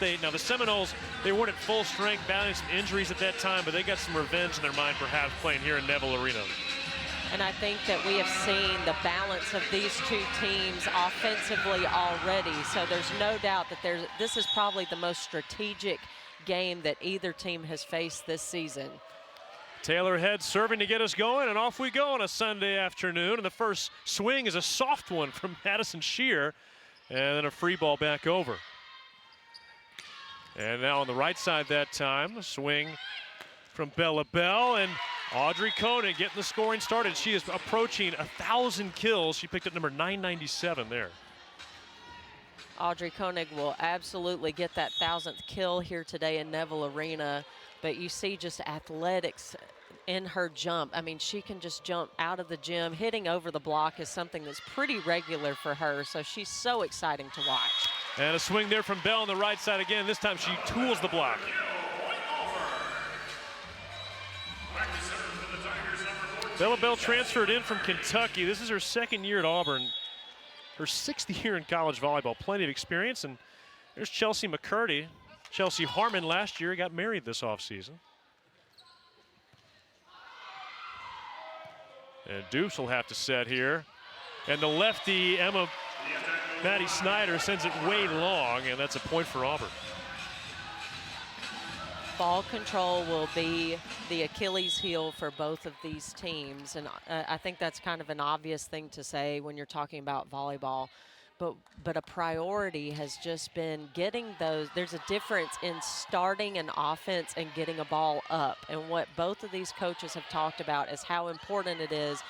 Now the Seminoles, they weren't at full strength, battling some injuries at that time, but they got some revenge in their mind perhaps playing here in Neville Arena. And I think that we have seen the balance of these two teams offensively already. So there's no doubt that this is probably the most strategic game that either team has faced this season. Taylor Head serving to get us going, and off we go on a Sunday afternoon. And the first swing is a soft one from Madison Shear, and then a free ball back over. And now on the right side that time, a swing from Bella Bell, and Audrey Koenig getting the scoring started. She is approaching 1,000 kills. She picked up number 997 there. Audrey Koenig will absolutely get that 1,000th kill here today in Neville Arena, but you see just athletics in her jump. I mean, she can just jump out of the gym. Hitting over the block is something that's pretty regular for her, so she's so exciting to watch. And a swing there from Bell on the right side again. This time she tools the block. Bella Bell transferred in from Kentucky. This is her second year at Auburn. Her 6th year in college volleyball. Plenty of experience. And there's Chelsea McCurdy. Chelsea Harmon last year got married this offseason. And Dukes will have to set here. And the lefty, Maddie Snyder, sends it way long, and that's a point for Auburn. Ball control will be the Achilles heel for both of these teams, and I think that's kind of an obvious thing to say when you're talking about volleyball, but a priority has just been getting those. There's a difference in starting an offense and getting a ball up, and what both of these coaches have talked about is how important it is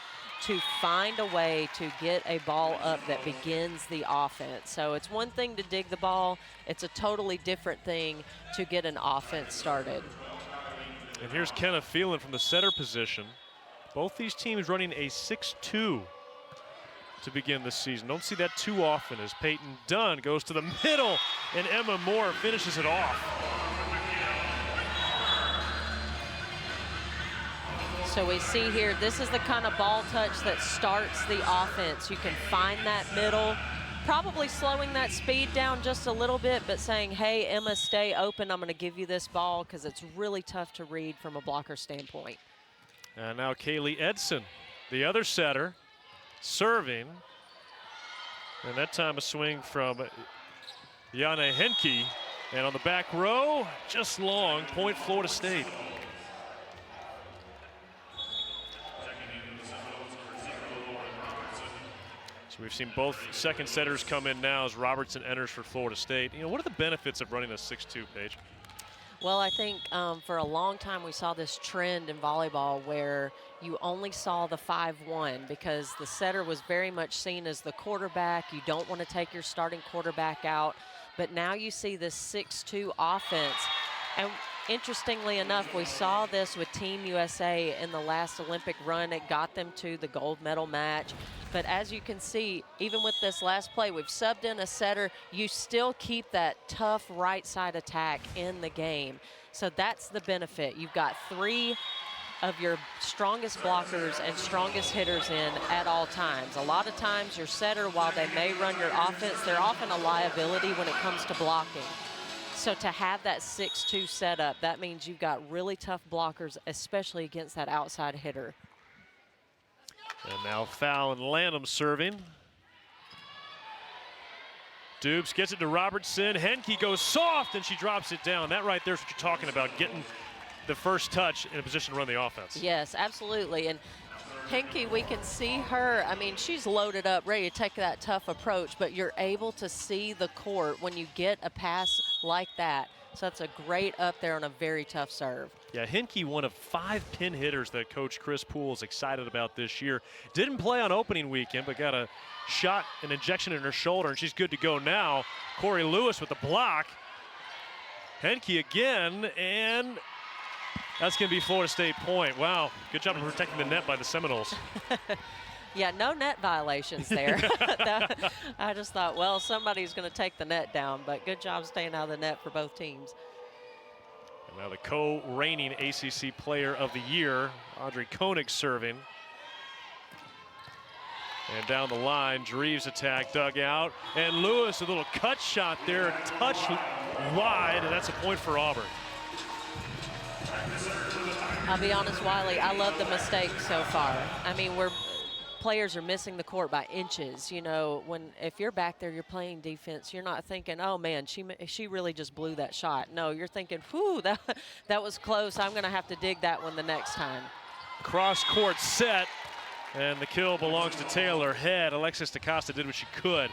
to find a way to get a ball up that begins the offense. So it's one thing to dig the ball, it's a totally different thing to get an offense started. And here's Kenna Phelan from the setter position. Both these teams running a 6-2 to begin the season. Don't see that too often as Peyton Dunn goes to the middle and Emma Moore finishes it off. So we see here, this is the kind of ball touch that starts the offense. You can find that middle, probably slowing that speed down just a little bit, but saying, hey, Emma, stay open. I'm going to give you this ball because it's really tough to read from a blocker standpoint. And now Kaylee Edson, the other setter, serving. And that time a swing from Jana Henke. And on the back row, just long, point Florida State. We've seen both second setters come in now as Robertson enters for Florida State. You know, what are the benefits of running a 6-2, Paige? Well, I think for a long time we saw this trend in volleyball where you only saw the 5-1 because the setter was very much seen as the quarterback. You don't want to take your starting quarterback out. But now you see this 6-2 offense. And interestingly enough, we saw this with Team USA in the last Olympic run. It got them to the gold medal match. But as you can see, even with this last play, we've subbed in a setter. You still keep that tough right side attack in the game. So that's the benefit. You've got 3 of your strongest blockers and strongest hitters in at all times. A lot of times your setter, while they may run your offense, they're often a liability when it comes to blocking. So to have that 6-2 setup, that means you've got really tough blockers, especially against that outside hitter. And now Fowl and Lanham serving. Dubes gets it to Robertson. Henke goes soft and she drops it down. That right there is what you're talking about, getting the first touch in a position to run the offense. Yes, absolutely. And Henke, we can see her, I mean, she's loaded up, ready to take that tough approach, but you're able to see the court when you get a pass like that. So that's a great up there on a very tough serve. Yeah, Henke, one of 5 pin hitters that Coach Chris Poole is excited about this year. Didn't play on opening weekend, but got a shot, an injection in her shoulder, and she's good to go now. Corey Lewis with the block. Henke again, and that's going to be Florida State point. Wow, good job of protecting the net by the Seminoles. Yeah, no net violations there. I just thought, well, somebody's going to take the net down, but good job staying out of the net for both teams. And now the co-reigning ACC Player of the Year, Audrey Koenig serving. And down the line, Dreves attack, dug out. And Lewis, a little cut shot there, touch wide, and that's a point for Auburn. I'll be honest, Wiley, I love the mistake so far. I mean, players are missing the court by inches. You know, if you're back there, you're playing defense, you're not thinking, oh man, she really just blew that shot. No, you're thinking, whew, that was close. I'm gonna have to dig that one the next time. Cross court set, and the kill belongs to Taylor Head. Alexis DaCosta did what she could,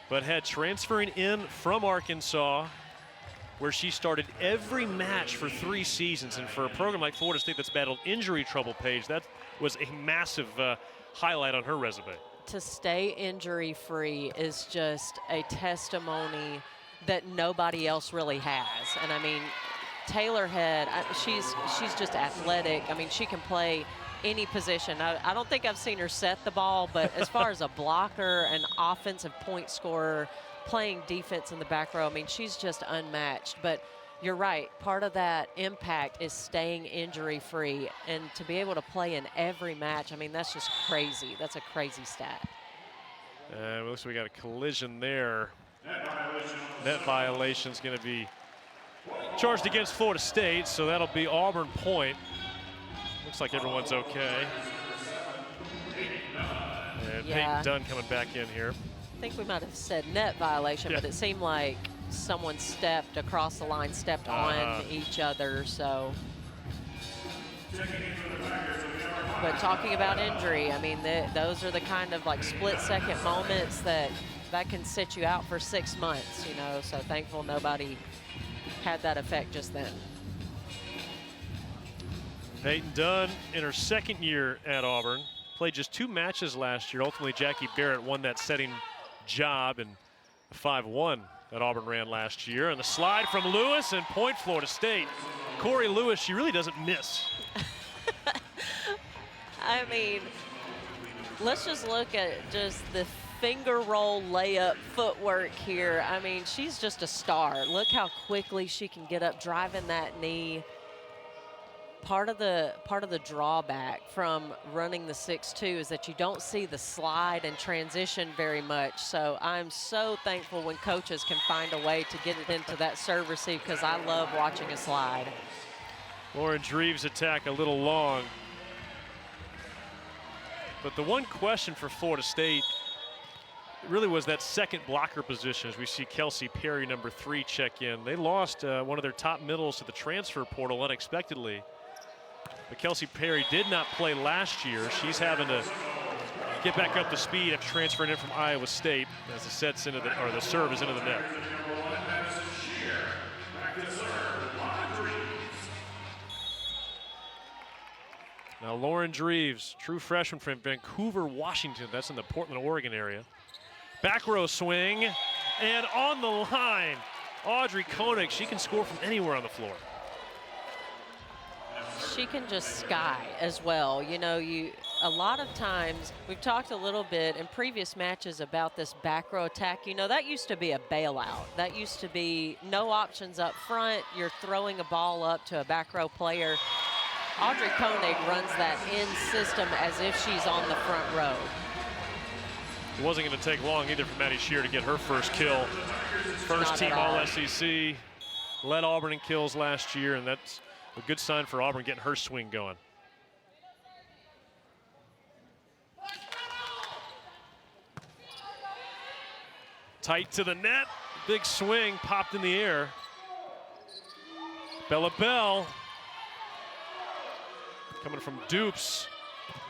but Head transferring in from Arkansas, where she started every match for 3 seasons. And for a program like Florida State that's battled injury trouble, Paige, that was a massive highlight on her resume. To stay injury-free is just a testimony that nobody else really has. And I mean, Taylor Head, she's just athletic. I mean, she can play any position. I don't think I've seen her set the ball, but as far as a blocker, an offensive point scorer, playing defense in the back row, I mean, she's just unmatched. But you're right, part of that impact is staying injury-free, and to be able to play in every match, I mean, that's just crazy. That's a crazy stat. It looks like we got a collision there. Net violation is going to be charged against Florida State, so that'll be Auburn point. Looks like everyone's okay. And Peyton Dunn coming back in here. I think we might have said net violation, but it seemed like someone stepped across the line, stepped on each other, so. But talking about injury, I mean, those are the kind of like split-second moments that can sit you out for 6 months, you know, so thankful nobody had that effect just then. Peyton Dunn in her second year at Auburn, played just 2 matches last year. Ultimately, Jackie Barrett won that setting job in the 5-1 that Auburn ran last year. And the slide from Lewis, and point Florida State. Corey Lewis, she really doesn't miss. I mean, let's just look at just the finger roll layup footwork here. I mean, she's just a star. Look how quickly she can get up, driving that knee. Part of the drawback from running the 6'2" is that you don't see the slide and transition very much. So I'm so thankful when coaches can find a way to get it into that serve receive, because I love watching a slide. Lauren Dreves' attack a little long. But the one question for Florida State really was that second blocker position, as we see Kelsey Perry, number 3, check in. They lost one of their top middles to the transfer portal unexpectedly. But Kelsey Perry did not play last year. She's having to get back up to speed after transferring in from Iowa State as the serve is into the net. Now Lauren Dreves, true freshman from Vancouver, Washington. That's in the Portland, Oregon area. Back row swing, and on the line, Audrey Koenig. She can score from anywhere on the floor. She can just sky as well. You know, a lot of times, we've talked a little bit in previous matches about this back row attack. You know, that used to be a bailout. That used to be no options up front. You're throwing a ball up to a back row player. Audrey Koenig runs that in system as if she's on the front row. It wasn't going to take long either for Maddie Shear to get her first kill. First team All-SEC, led Auburn in kills last year, and that's a good sign for Auburn getting her swing going. Tight to the net, big swing, popped in the air. Bella Bell coming from Dupes.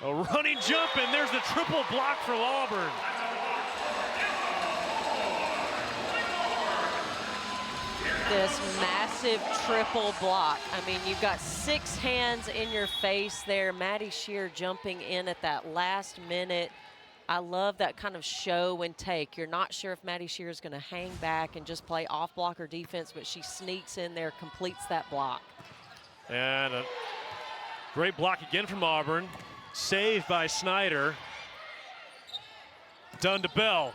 A running jump, and there's the triple block from Auburn. This massive triple block. I mean, you've got 6 hands in your face there. Maddie Shear jumping in at that last minute. I love that kind of show and take. You're not sure if Maddie Shear is going to hang back and just play off blocker defense, but she sneaks in there, completes that block. And a great block again from Auburn. Saved by Snyder. Done to Bell.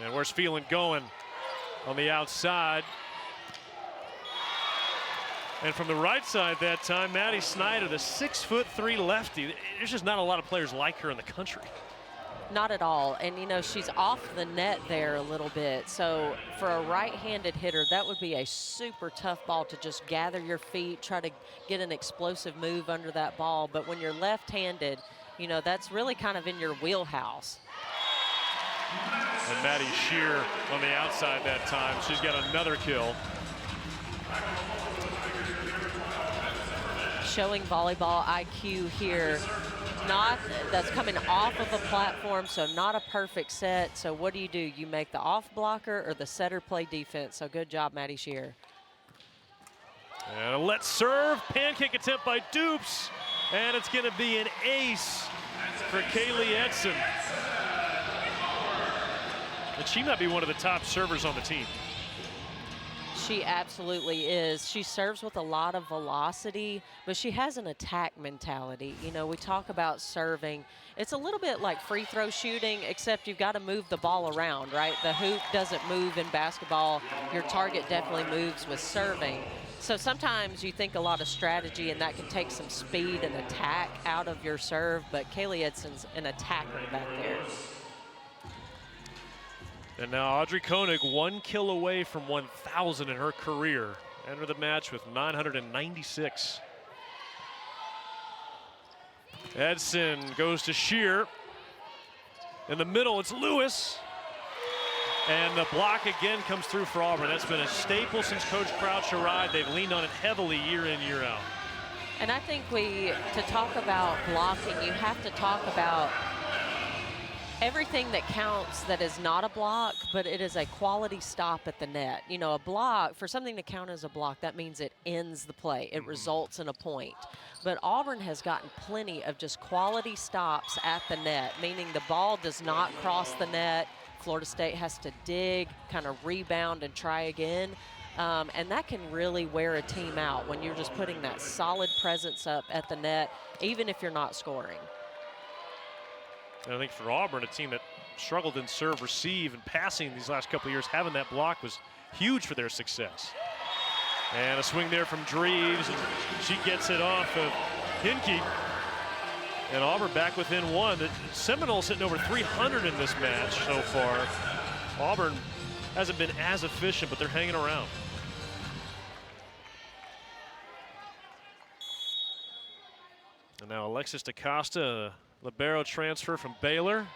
And where's Phelan going? On the outside. And from the right side that time, Maddie Snyder, the 6'3" lefty. There's just not a lot of players like her in the country. Not at all. And, you know, she's off the net there a little bit. So for a right-handed hitter, that would be a super tough ball to just gather your feet, try to get an explosive move under that ball. But when you're left-handed, you know, that's really kind of in your wheelhouse. And Maddie Shear on the outside that time. She's got another kill. Showing volleyball IQ here. That's coming off of a platform, so not a perfect set. So what do? You make the off blocker or the setter play defense. So good job, Maddie Shear. And a let serve, pancake attempt by Dupes. And it's gonna be an ace for Kaylee Edson. And she might be one of the top servers on the team. She absolutely is. She serves with a lot of velocity, but she has an attack mentality. You know, we talk about serving. It's a little bit like free throw shooting, except you've got to move the ball around, right? The hoop doesn't move in basketball. Your target definitely moves with serving. So sometimes you think a lot of strategy, and that can take some speed and attack out of your serve, but Kaylee Edson's an attacker back there. And now Audrey Koenig 1 kill away from 1,000 in her career. Enter the match with 996. Edson goes to Shear. In the middle, it's Lewis. And the block again comes through for Auburn. That's been a staple since Coach Crouch arrived. They've leaned on it heavily year in, year out. And I think to talk about blocking, you have to talk about everything that counts that is not a block, but it is a quality stop at the net. You know, a block, for something to count as a block, that means it ends the play. It results in a point. But Auburn has gotten plenty of just quality stops at the net, meaning the ball does not cross the net. Florida State has to dig, kind of rebound and try again. And that can really wear a team out when you're just putting that solid presence up at the net, even if you're not scoring. And I think for Auburn, a team that struggled in serve, receive, and passing these last couple of years, having that block was huge for their success. And a swing there from Dreves, and she gets it off of Hinke. And Auburn back within one. The Seminoles hitting over 300 in this match so far. Auburn hasn't been as efficient, but they're hanging around. And now Alexis DaCosta, libero transfer from Baylor.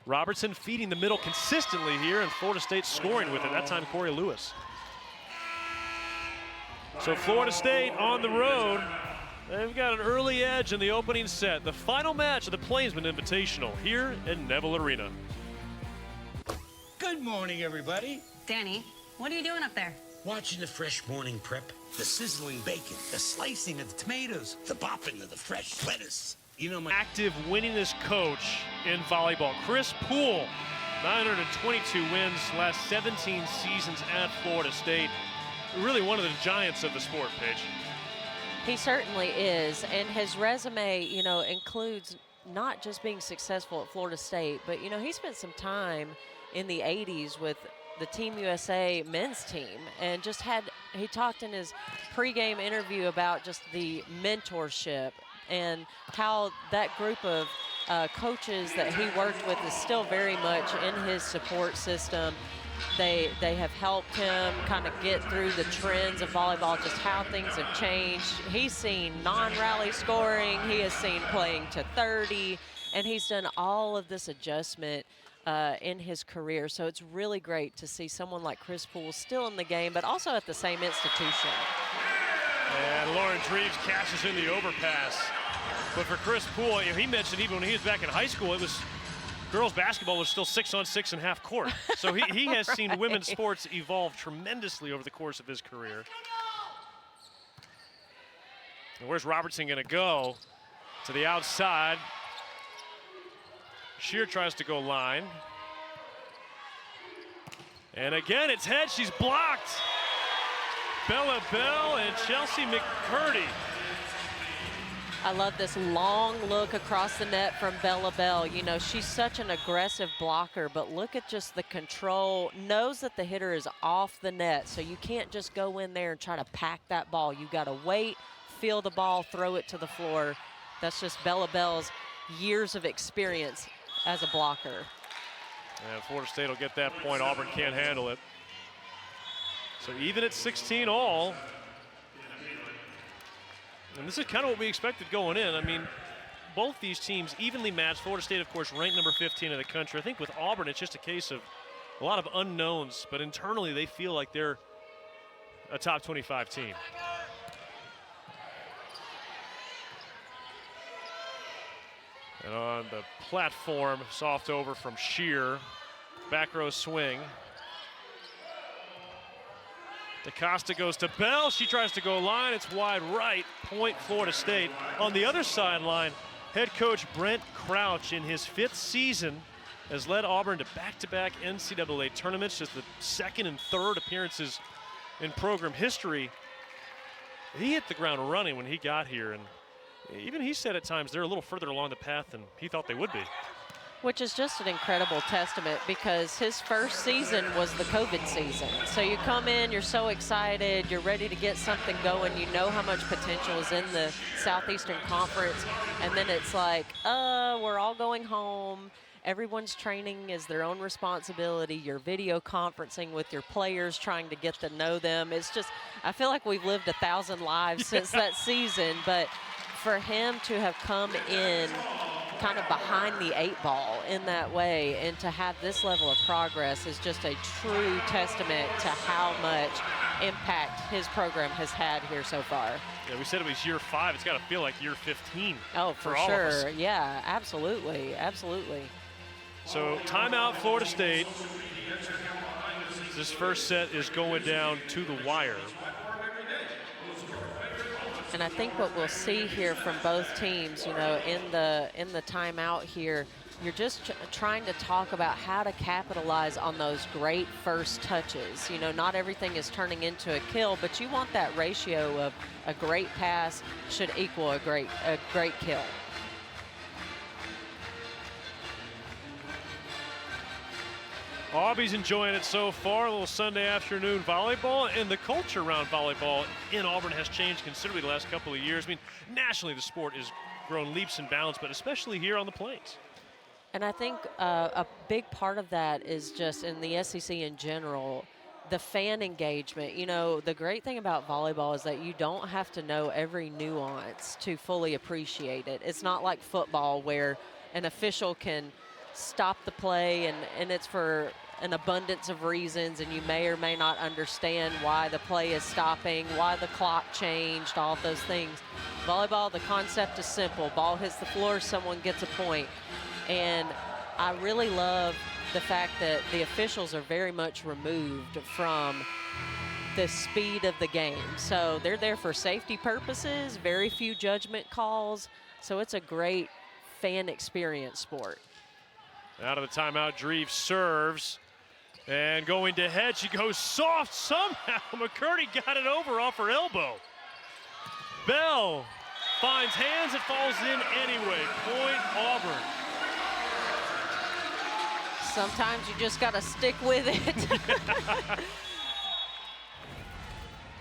Robertson feeding the middle consistently here, and Florida State scoring with it. That time, Corey Lewis. So Florida State on the road. They've got an early edge in the opening set. The final match of the Plainsman Invitational here in Neville Arena. Good morning, everybody. Danny, what are you doing up there? Watching the fresh morning prep. The sizzling bacon, the slicing of the tomatoes, the bopping of the fresh lettuce. You know, my active winningest coach in volleyball, Chris Poole. 922 wins last 17 seasons at Florida State. Really one of the giants of the sport, Paige. He certainly is, and his resume, you know, includes not just being successful at Florida State, but, you know, he spent some time in the 80s with the Team USA men's team, and just he talked in his pregame interview about just the mentorship and how that group of coaches that he worked with is still very much in his support system. They have helped him kind of get through the trends of volleyball, just how things have changed. He's seen non-rally scoring. He has seen playing to 30, and he's done all of this adjustment in his career. So it's really great to see someone like Chris Poole still in the game, but also at the same institution. And Lauren Dreves cashes in the overpass. But for Chris Poole, you know, he mentioned even when he was back in high school, it was girls basketball was still 6-on-6 and half court. So he has seen Right. women's sports evolve tremendously over the course of his career. And where's Robertson going to go? To the outside. Shear tries to go line. And again, it's head. She's blocked. Bella Bell and Chelsea McCurdy. I love this long look across the net from Bella Bell. You know, she's such an aggressive blocker, but look at just the control. Knows that the hitter is off the net, so you can't just go in there and try to pack that ball. You got to wait, feel the ball, throw it to the floor. That's just Bella Bell's years of experience as a blocker. And Florida State will get that point. Auburn can't handle it. So even at 16 all. And this is kind of what we expected going in. I mean, both these teams evenly matched. Florida State, of course, ranked number 15 in the country. I think with Auburn, it's just a case of a lot of unknowns, but internally they feel like they're a top 25 team. And on the platform, soft over from Shear. Back row swing. DaCosta goes to Bell. She tries to go line. It's wide right. Point Florida State. On the other sideline, head coach Brent Crouch, in his 5th season, has led Auburn to back-to-back NCAA tournaments, just the 2nd and 3rd appearances in program history. He hit the ground running when he got here, and even he said at times they're a little further along the path than he thought they would be. Which is just an incredible testament, because his first season was the COVID season. So you come in, you're so excited, you're ready to get something going, you know how much potential is in the Southeastern Conference, and then it's like, we're all going home. Everyone's training is their own responsibility. You're video conferencing with your players, trying to get to know them. It's just, I feel like we've lived 1,000 lives since that season, but for him to have come in kind of behind the 8 ball in that way and to have this level of progress is just a true testament to how much impact his program has had here so far. Yeah, we said it was year 5. It's got to feel like year 15. Oh, for all of us. sure. Yeah, absolutely. Absolutely. So timeout, Florida State. This first set is going down to the wire. And I think what we'll see here from both teams, you know, in the timeout here, you're just trying to talk about how to capitalize on those great first touches. You know, not everything is turning into a kill, but you want that ratio of a great pass should equal a great kill. Aubie's enjoying it so far. A little Sunday afternoon volleyball, and the culture around volleyball in Auburn has changed considerably the last couple of years. I mean, nationally the sport has grown leaps and bounds, but especially here on the Plains. And I think a big part of that is just in the SEC in general, the fan engagement. You know, the great thing about volleyball is that you don't have to know every nuance to fully appreciate it. It's not like football where an official can stop the play and it's for an abundance of reasons, and you may or may not understand why the play is stopping, why the clock changed, all of those things. Volleyball, the concept is simple. Ball hits the floor, someone gets a point. And I really love the fact that the officials are very much removed from the speed of the game. So they're there for safety purposes, very few judgment calls. So it's a great fan experience sport. Out of the timeout, Dreve serves. And going to head, she goes soft somehow. McCurdy got it over off her elbow. Bell finds hands, it falls in anyway. Point Auburn. Sometimes you just got to stick with it.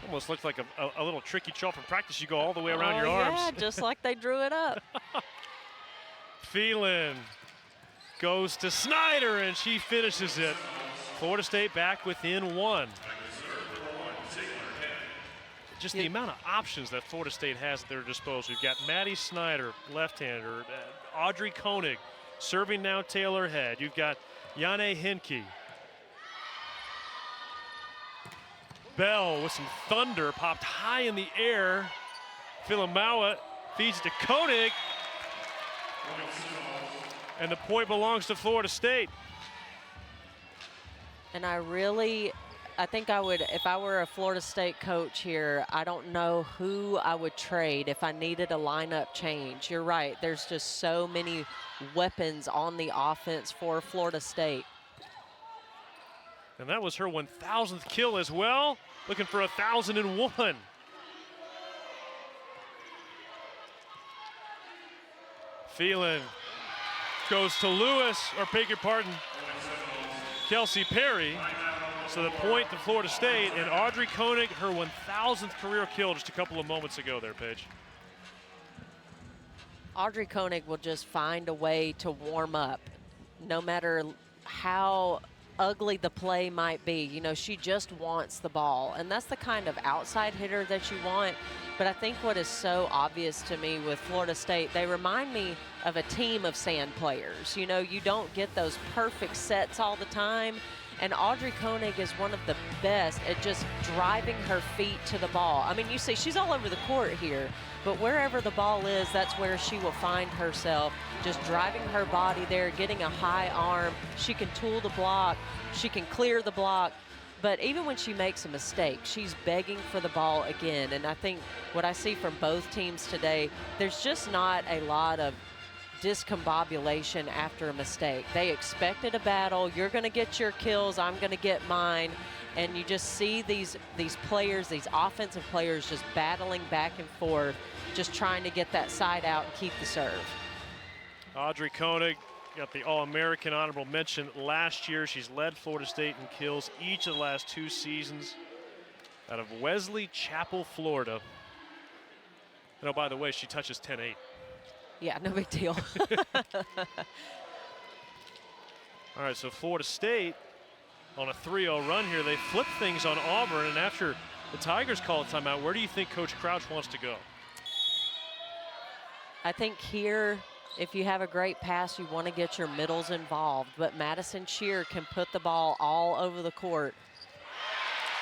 Almost looks like a little tricky shot from practice. You go all the way around your arms. Yeah, just like they drew it up. Phelan goes to Snyder, and she finishes it. Florida State back within 1. Just the amount of options that Florida State has at their disposal. You've got Maddie Snyder, left-hander, Audrey Koenig, serving now Taylor Head. You've got Yane Henke. Bell with some thunder, popped high in the air. Filamawa feeds to Koenig. And the point belongs to Florida State. And I think I would, if I were a Florida State coach here, I don't know who I would trade if I needed a lineup change. You're right, there's just so many weapons on the offense for Florida State. And that was her 1,000th kill as well, looking for 1,001. Phelan goes to Lewis, or beg your pardon, Kelsey Perry. So the point to Florida State, and Audrey Koenig, her 1,000th career kill just a couple of moments ago there, Paige. Audrey Koenig will just find a way to warm up no matter how ugly the play might be. You know, she just wants the ball. And that's the kind of outside hitter that you want. But I think what is so obvious to me with Florida State, they remind me of a team of sand players. You know, you don't get those perfect sets all the time. And Audrey Koenig is one of the best at just driving her feet to the ball. I mean, you see, she's all over the court here, but wherever the ball is, that's where she will find herself, just driving her body there, getting a high arm. She can tool the block. She can clear the block. But even when she makes a mistake, she's begging for the ball again. And I think what I see from both teams today, there's just not a lot of discombobulation after a mistake. They expected a battle. You're going to get your kills. I'm going to get mine. And you just see these players, these offensive players, just battling back and forth, just trying to get that side out and keep the serve. Audrey Koenig got the All-American honorable mention last year. She's led Florida State in kills each of the last 2 seasons. Out of Wesley Chapel, Florida. And oh, by the way, she touches 10-8. Yeah, no big deal. All right, so Florida State on a 3-0 run here. They flip things on Auburn, and after the Tigers call a timeout, where do you think Coach Crouch wants to go? I think here, if you have a great pass, you want to get your middles involved, but Madison Shear can put the ball all over the court.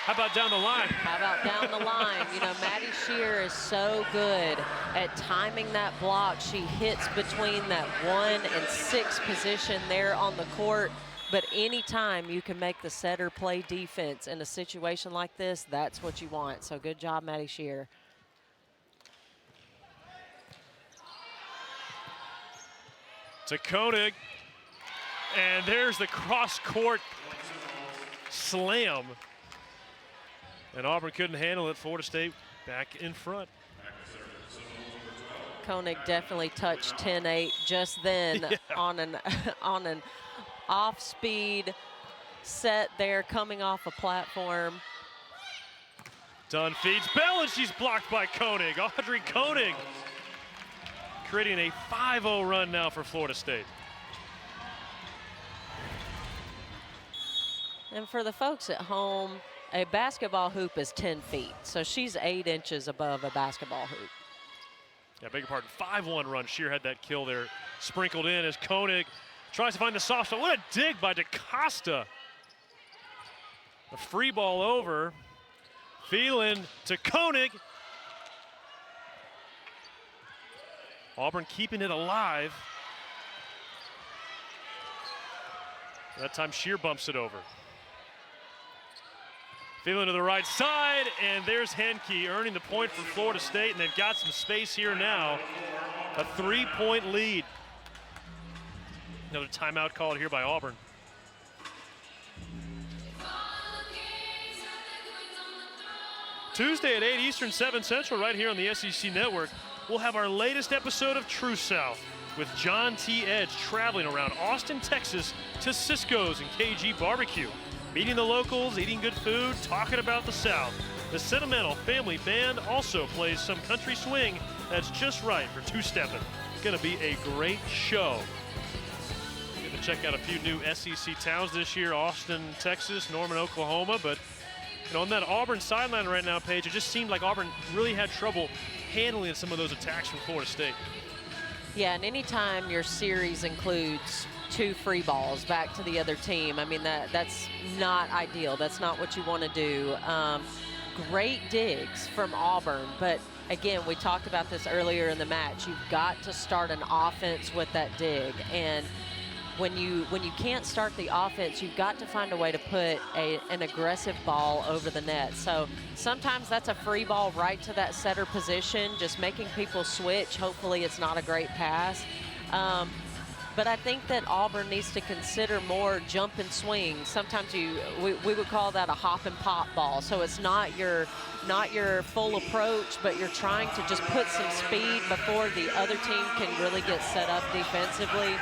How about down the line? How about down the line? You know, Maddie Shear is so good at timing that block. She hits between that 1 and 6 position there on the court. But anytime you can make the setter play defense in a situation like this, that's what you want. So good job, Maddie Shear. To Koenig. And there's the cross-court slam. And Auburn couldn't handle it. Florida State back in front. Koenig definitely touched 10-8 just then. Yeah. on an off-speed set there, coming off a platform. Dunn feeds Bell, and she's blocked by Koenig. Audrey Koenig creating a 5-0 run now for Florida State. And for the folks at home, a basketball hoop is 10 feet, so she's 8 inches above a basketball hoop. Yeah, beg your pardon, 5-1 run. Shear had that kill there sprinkled in as Koenig tries to find the soft spot. What a dig by DaCosta. A free ball over. Phelan to Koenig. Auburn keeping it alive. That time Shear bumps it over. Phelan to the right side, and there's Henke earning the point for Florida State, and they've got some space here now. A 3-point lead. Another timeout called here by Auburn. Tuesday at 8 Eastern, 7 Central, right here on the SEC Network, we'll have our latest episode of True South with John T. Edge traveling around Austin, Texas to Cisco's and KG Barbecue. Meeting the locals, eating good food, talking about the South. The Sentimental Family Band also plays some country swing that's just right for two-stepping. It's going to be a great show. Going to check out a few new SEC towns this year: Austin, Texas, Norman, Oklahoma. But you know, on that Auburn sideline right now, Paige, it just seemed like Auburn really had trouble handling some of those attacks from Florida State. Yeah, and anytime your series includes 2 free balls back to the other team, I mean, that's not ideal. That's not what you want to do. Great digs from Auburn, but again, we talked about this earlier in the match. You've got to start an offense with that dig, and when you can't start the offense, you've got to find a way to put an aggressive ball over the net. So sometimes that's a free ball right to that setter position, just making people switch. Hopefully it's not a great pass. But I think that Auburn needs to consider more jump and swing. Sometimes we would call that a hop and pop ball. So it's not your full approach, but you're trying to just put some speed before the other team can really get set up defensively.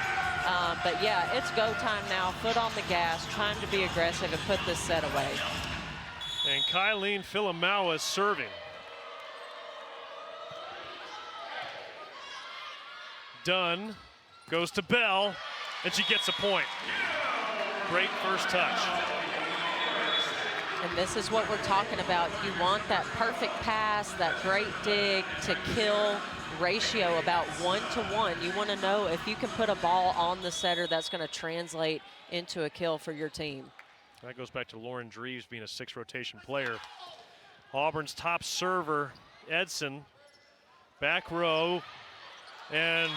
But yeah, it's go time now. Foot on the gas, trying to be aggressive and put this set away. And Kylene Filamawa is serving. Dunn goes to Bell. and she gets a point. Great first touch. And this is what we're talking about. You want that perfect pass, that great dig to kill ratio about 1-to-1. You want to know if you can put a ball on the setter, that's going to translate into a kill for your team. That goes back to Lauren Dreves being a 6 rotation player. Auburn's top server, Edson, back row, and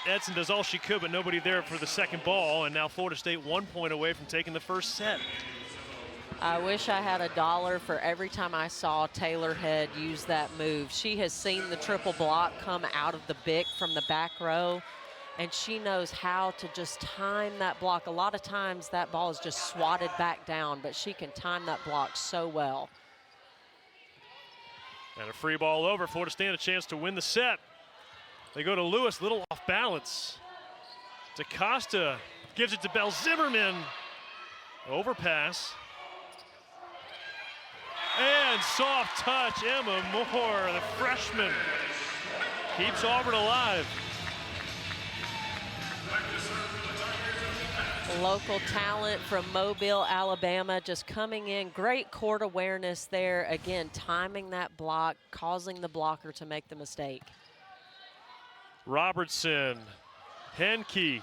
Edson does all she could, but nobody there for the second ball, and now Florida State 1 point away from taking the first set. I wish I had $1 for every time I saw Taylor Head use that move. She has seen the triple block come out of the BIC from the back row, and she knows how to just time that block. A lot of times that ball is just swatted back down, but she can time that block so well. And a free ball over. Florida State a chance to win the set. They go to Lewis, little off balance. DaCosta gives it to Belle Zimmerman. Overpass. And soft touch, Emma Moore, the freshman, keeps Auburn alive. Local talent from Mobile, Alabama, just coming in. Great court awareness there. Again, timing that block, causing the blocker to make the mistake. Robertson, Henke.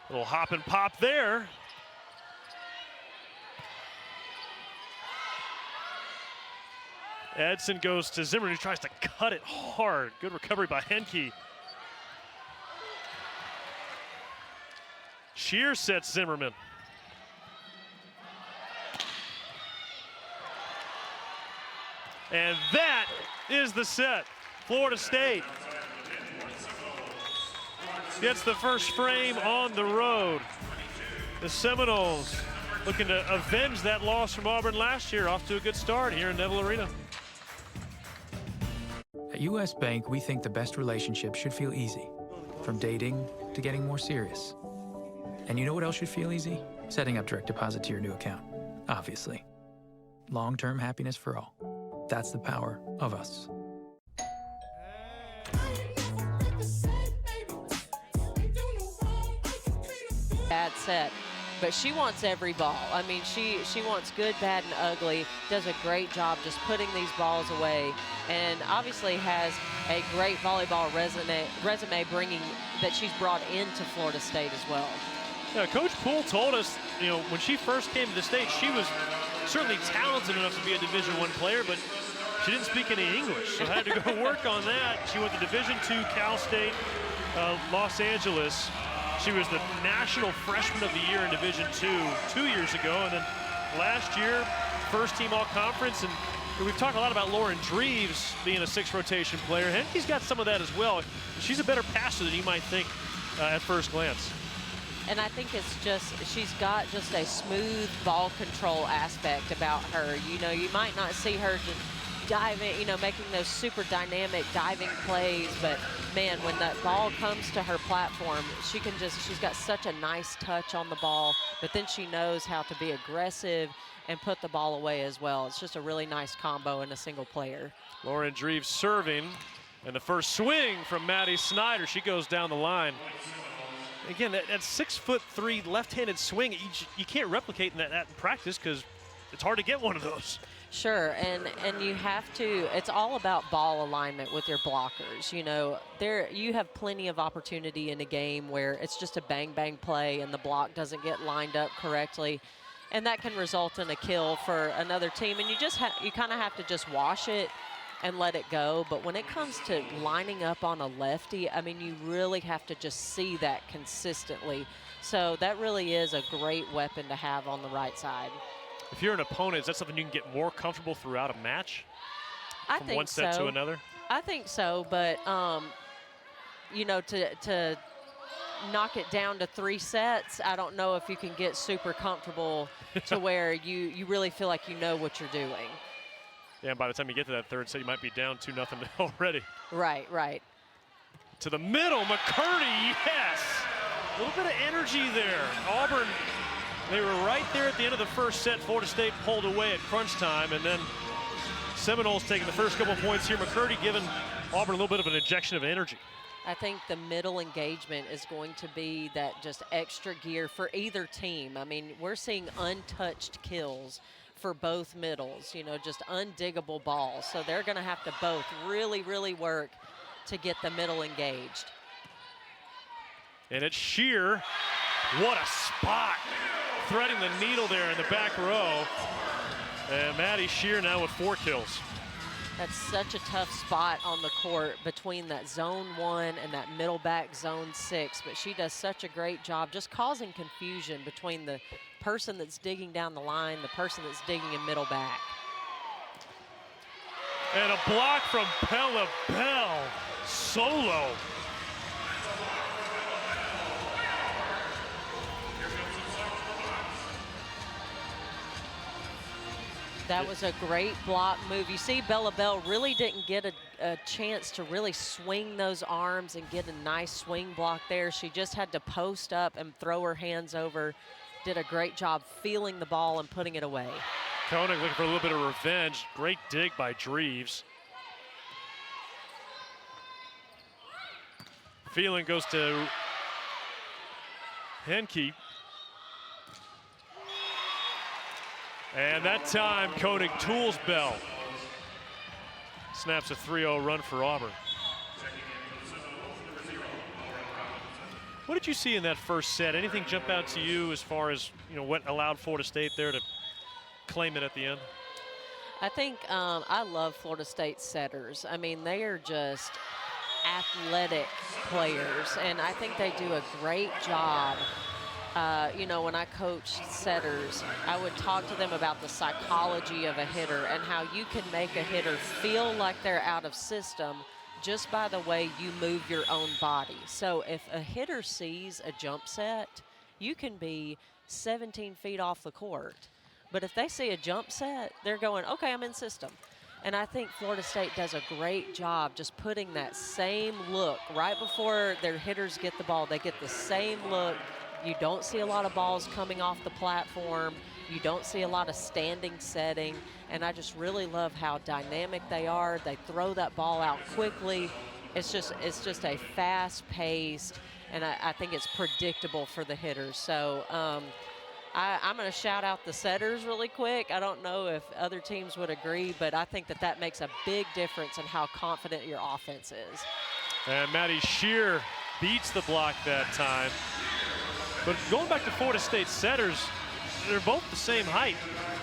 Little hop and pop there. Edson goes to Zimmerman, who tries to cut it hard. Good recovery by Henke. Shear sets Zimmerman. And that is the set. Florida State gets the first frame on the road. The Seminoles looking to avenge that loss from Auburn last year. Off to a good start here in Neville Arena. At U.S. Bank, we think the best relationship should feel easy, from dating to getting more serious. And you know what else should feel easy? Setting up direct deposit to your new account, obviously. Long-term happiness for all. That's the power of us. Bad set, but she wants every ball. I mean, she wants good, bad, and ugly. Does a great job just putting these balls away, and obviously has a great volleyball resume bringing that she's brought into Florida State as well. Yeah, Coach Poole told us, you know, when she first came to the state, she was certainly talented enough to be a Division I player, but she didn't speak any English, so had to go work on that. She went to Division II Cal State, Los Angeles. She was the National Freshman of the Year in Division II 2 years ago, and then last year, first team all-conference. And we've talked a lot about Lauren Dreves being a 6 rotation player. Henke's got some of that as well. She's a better passer than you might think at first glance. And I think it's just, she's got just a smooth ball control aspect about her. You know, you might not see her just diving, you know, making those super dynamic diving plays, but man, when that ball comes to her platform, she can just, she's got such a nice touch on the ball, but then she knows how to be aggressive and put the ball away as well. It's just a really nice combo in a single player. Lauren Dreves serving, and the first swing from Maddie Snyder. She goes down the line. Again, that 6'3" left-handed swing, you can't replicate that in practice because it's hard to get one of those. Sure, and you have to, it's all about ball alignment with your blockers. You know, you have plenty of opportunity in a game where it's just a bang-bang play and the block doesn't get lined up correctly, and that can result in a kill for another team, and you kind of have to just wash it and let it go. But when it comes to lining up on a lefty, I mean, you really have to just see that consistently. So that really is a great weapon to have on the right side. If you're an opponent, is that something you can get more comfortable throughout a match? I think so. From one set to another? I think so, but you know, to knock it down to 3 sets, I don't know if you can get super comfortable to where you really feel like you know what you're doing. Yeah, and by the time you get to that third set, you might be down 2-0 already. Right, right. To the middle, McCurdy, yes! A little bit of energy there. Auburn, they were right there at the end of the first set. Florida State pulled away at crunch time, and then Seminoles taking the first couple points here. McCurdy giving Auburn a little bit of an injection of energy. I think the middle engagement is going to be that just extra gear for either team. I mean, we're seeing untouched kills for both middles, you know, just undiggable balls. So they're going to have to both really, really work to get the middle engaged. And it's Shear. What a spot. Threading the needle there in the back row. And Maddie Shear now with 4 kills. That's such a tough spot on the court between that zone 1 and that middle back zone 6, but she does such a great job just causing confusion between the person that's digging down the line, the person that's digging in middle back. And a block from Pella Bell, solo. That was a great block move. You see Bella Bell really didn't get a chance to really swing those arms and get a nice swing block there. She just had to post up and throw her hands over. Did a great job feeling the ball and putting it away. Koenig looking for a little bit of revenge. Great dig by Dreves. Feeling goes to Henke. And that time, Koenig tools Bell. Snaps a 3-0 run for Auburn. What did you see in that first set? Anything jump out to you as far as, you know, what allowed Florida State there to claim it at the end? I think I love Florida State setters. I mean, they are just athletic players, and I think they do a great job. You know, when I coached setters, I would talk to them about the psychology of a hitter and how you can make a hitter feel like they're out of system just by the way you move your own body. So if a hitter sees a jump set, you can be 17 feet off the court. But if they see a jump set, they're going, okay, I'm in system. And I think Florida State does a great job just putting that same look right before their hitters get the ball. They get the same look. You don't see a lot of balls coming off the platform. You don't see a lot of standing setting. And I just really love how dynamic they are. They throw that ball out quickly. It's just a fast-paced, and I think it's predictable for the hitters. So I'm going to shout out the setters really quick. I don't know if other teams would agree, but I think that makes a big difference in how confident your offense is. And Maddie Shear beats the block that time. But going back to Florida State setters, they're both the same height.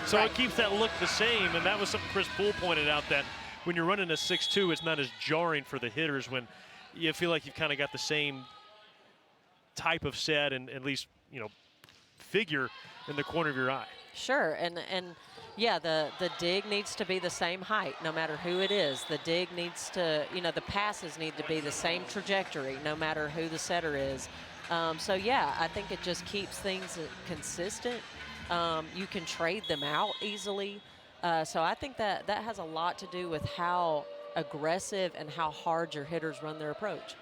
So Right. It keeps that look the same. And that was something Chris Poole pointed out, that when you're running a 6'2", it's not as jarring for the hitters when you feel like you've kind of got the same type of set and at least, you know, figure in the corner of your eye. Sure, and yeah, the dig needs to be the same height no matter who it is. The dig needs to, you know, the passes need to be the same trajectory no matter who the setter is. So yeah, I think it just keeps things consistent. You can trade them out easily. So I think that has a lot to do with how aggressive and how hard your hitters run their approach.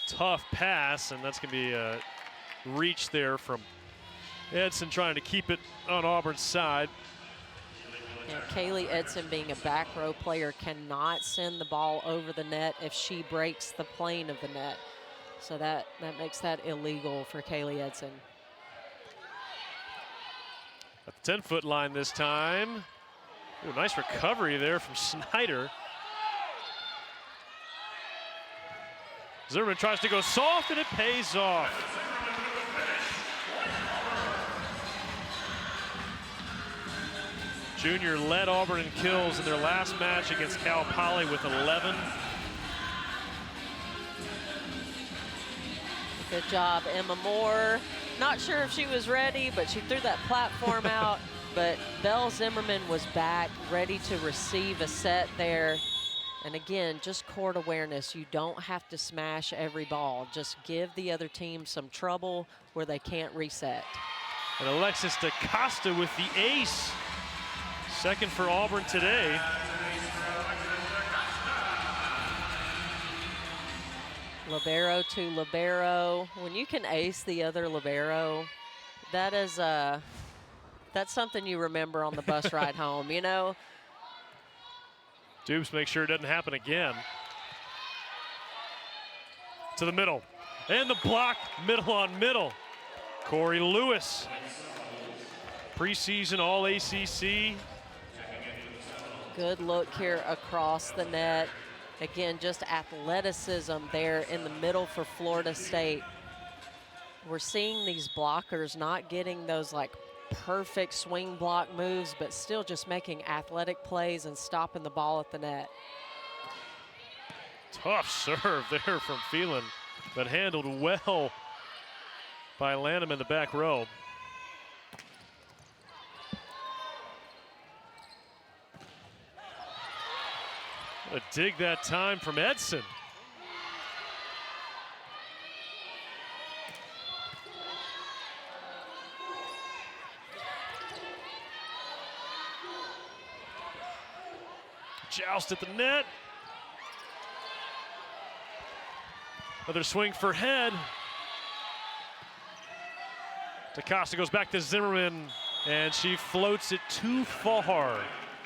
Tough pass, and that's going to be a reach there from Edson trying to keep it on Auburn's side. Yeah, Kaylee Edson, being a back row player, cannot send the ball over the net if she breaks the plane of the net. So that makes that illegal for Kaylee Edson. At the 10-foot line this time. Ooh, nice recovery there from Snyder. Zimmerman tries to go soft, and it pays off. Junior led Auburn in kills in their last match against Cal Poly with 11. Good job, Emma Moore. Not sure if she was ready, but she threw that platform out. But Belle Zimmerman was back, ready to receive a set there. And again, just court awareness. You don't have to smash every ball. Just give the other team some trouble where they can't reset. And Alexis DaCosta with the ace. Second for Auburn today. Libero to libero. When you can ace the other libero, that is that's something you remember on the bus ride home, you know? Dupes make sure it doesn't happen again. to the middle. And the block, middle on middle. Corey Lewis, preseason All-ACC. Good look here across the net. Again, just athleticism there in the middle for Florida State. We're seeing these blockers not getting those like perfect swing block moves, but still just making athletic plays and stopping the ball at the net. Tough serve there from Phelan, but handled well by Lanham in the back row. A dig that time from Edson. Joust at the net. Another swing for head. DaCosta goes back to Zimmerman, and she floats it too far.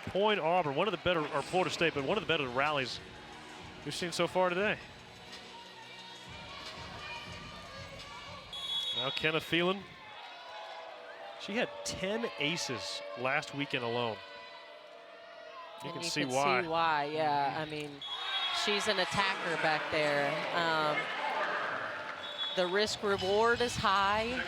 Point Auburn, one of the better, or Florida State, but one of the better rallies we've seen so far today. Now Kenna Phelan. She had 10 aces last weekend alone. You can see why. Yeah. I mean, she's an attacker back there. The risk reward is high,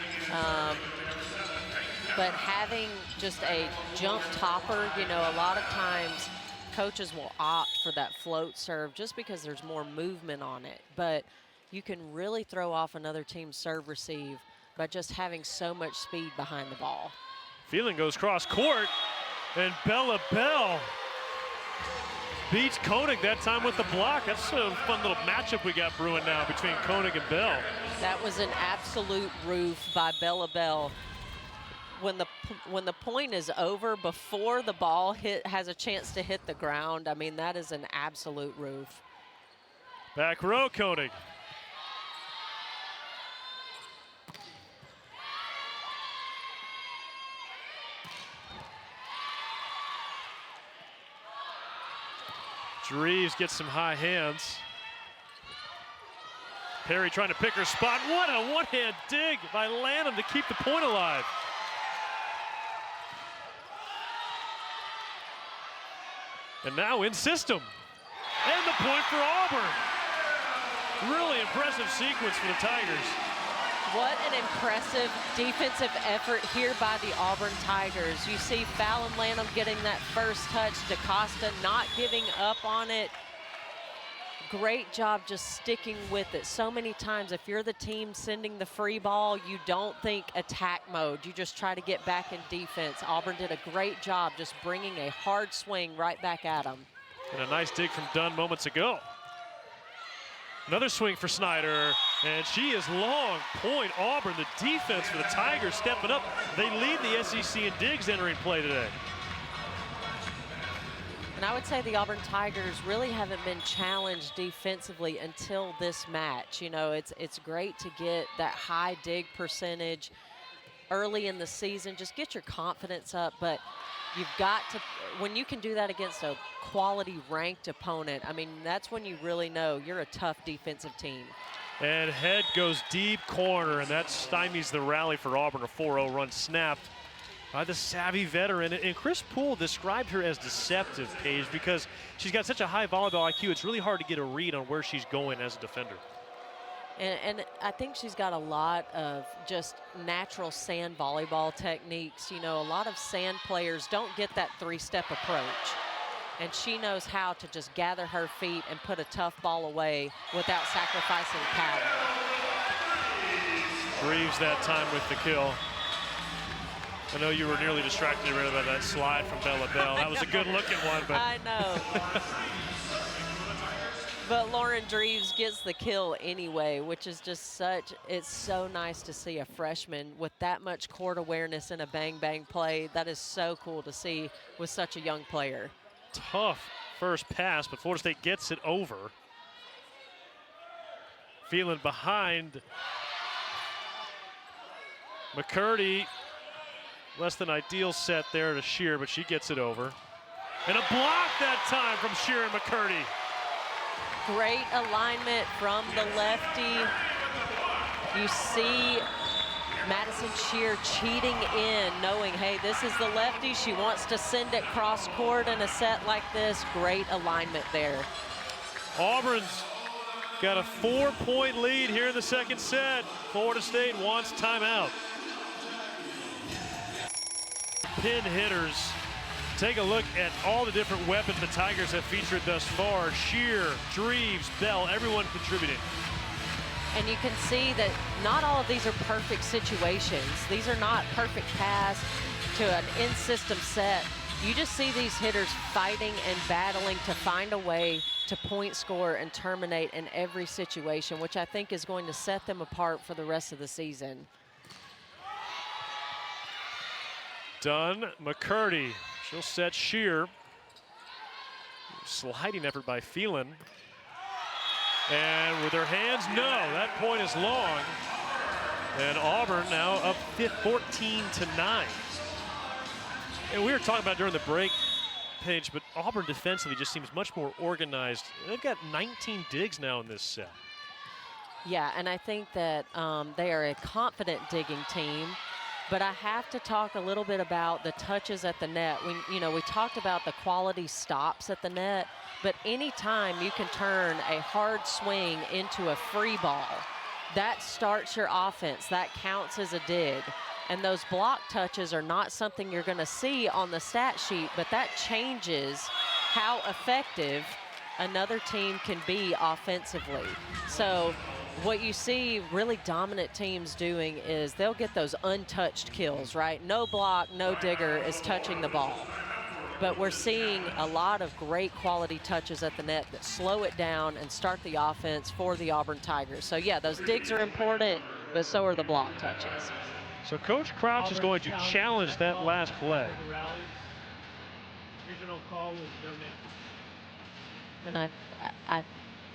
but having just a jump topper, you know, a lot of times coaches will opt for that float serve just because there's more movement on it. But you can really throw off another team's serve receive by just having so much speed behind the ball. Phelan goes cross court, and Bella Bell beats Koenig that time with the block. That's a fun little matchup we got brewing now between Koenig and Bell. That was an absolute roof by Bella Bell. When the point is over, before the ball has a chance to hit the ground, I mean, that is an absolute roof. Back row, Koenig. Reeves gets some high hands. Perry trying to pick her spot. What a one-hand dig by Lanham to keep the point alive. And now in system. And the point for Auburn. Really impressive sequence for the Tigers. What an impressive defensive effort here by the Auburn Tigers. You see Fallon Lanham getting that first touch, DaCosta not giving up on it. Great job just sticking with it. So many times if you're the team sending the free ball, you don't think attack mode. You just try to get back in defense. Auburn did a great job just bringing a hard swing right back at them. And a nice dig from Dunn moments ago. Another swing for Snyder, and she is long. Point Auburn, the defense for the Tigers stepping up. They lead the SEC in digs entering play today. And I would say the Auburn Tigers really haven't been challenged defensively until this match. You know, it's great to get that high dig percentage early in the season. Just get your confidence up, but you've got to, when you can do that against a quality ranked opponent, I mean, that's when you really know you're a tough defensive team. And head goes deep corner, and that stymies the rally for Auburn. A 4-0 run snapped by the savvy veteran. And Chris Poole described her as deceptive, Paige, because she's got such a high volleyball IQ. It's really hard to get a read on where she's going as a defender. And I think she's got a lot of just natural sand volleyball techniques. You know, a lot of sand players don't get that three-step approach. And she knows how to just gather her feet and put a tough ball away without sacrificing power. Reeves that time with the kill. I know you were nearly distracted by that slide from Bella Bell. That was a good-looking one, but I know. But Lauren Dreves gets the kill anyway, which is just it's so nice to see a freshman with that much court awareness in a bang-bang play. That is so cool to see with such a young player. Tough first pass, but Florida State gets it over. Phelan behind. McCurdy, less than ideal set there to Shear, but she gets it over. And a block that time from Shear and McCurdy. Great alignment from the lefty. You see Madison Shear cheating in, knowing, hey, this is the lefty. She wants to send it cross court in a set like this. Great alignment there. Auburn's got a 4-point lead here in the second set. Florida State wants timeout. Pin hitters. Take a look at all the different weapons the Tigers have featured thus far. Shear, Dreves, Bell, everyone contributing. And you can see that not all of these are perfect situations. These are not perfect pass to an in-system set. You just see these hitters fighting and battling to find a way to point score and terminate in every situation, which I think is going to set them apart for the rest of the season. Dunn, McCurdy, she'll set Shear. Sliding effort by Phelan. And with her hands, no, that point is long. And Auburn now up 14-9. And we were talking about during the break, Paige, but Auburn defensively just seems much more organized. They've got 19 digs now in this set. Yeah, and I think that they are a confident digging team. But I have to talk a little bit about the touches at the net. We talked about the quality stops at the net, but anytime you can turn a hard swing into a free ball, that starts your offense. That counts as a dig. And those block touches are not something you're going to see on the stat sheet, but that changes how effective another team can be offensively. So what you see really dominant teams doing is they'll get those untouched kills, right? No block, no digger is touching the ball. But we're seeing a lot of great quality touches at the net that slow it down and start the offense for the Auburn Tigers. So yeah, those digs are important, but so are the block touches. So Coach Crouch is going to challenge that last play. Regional call was And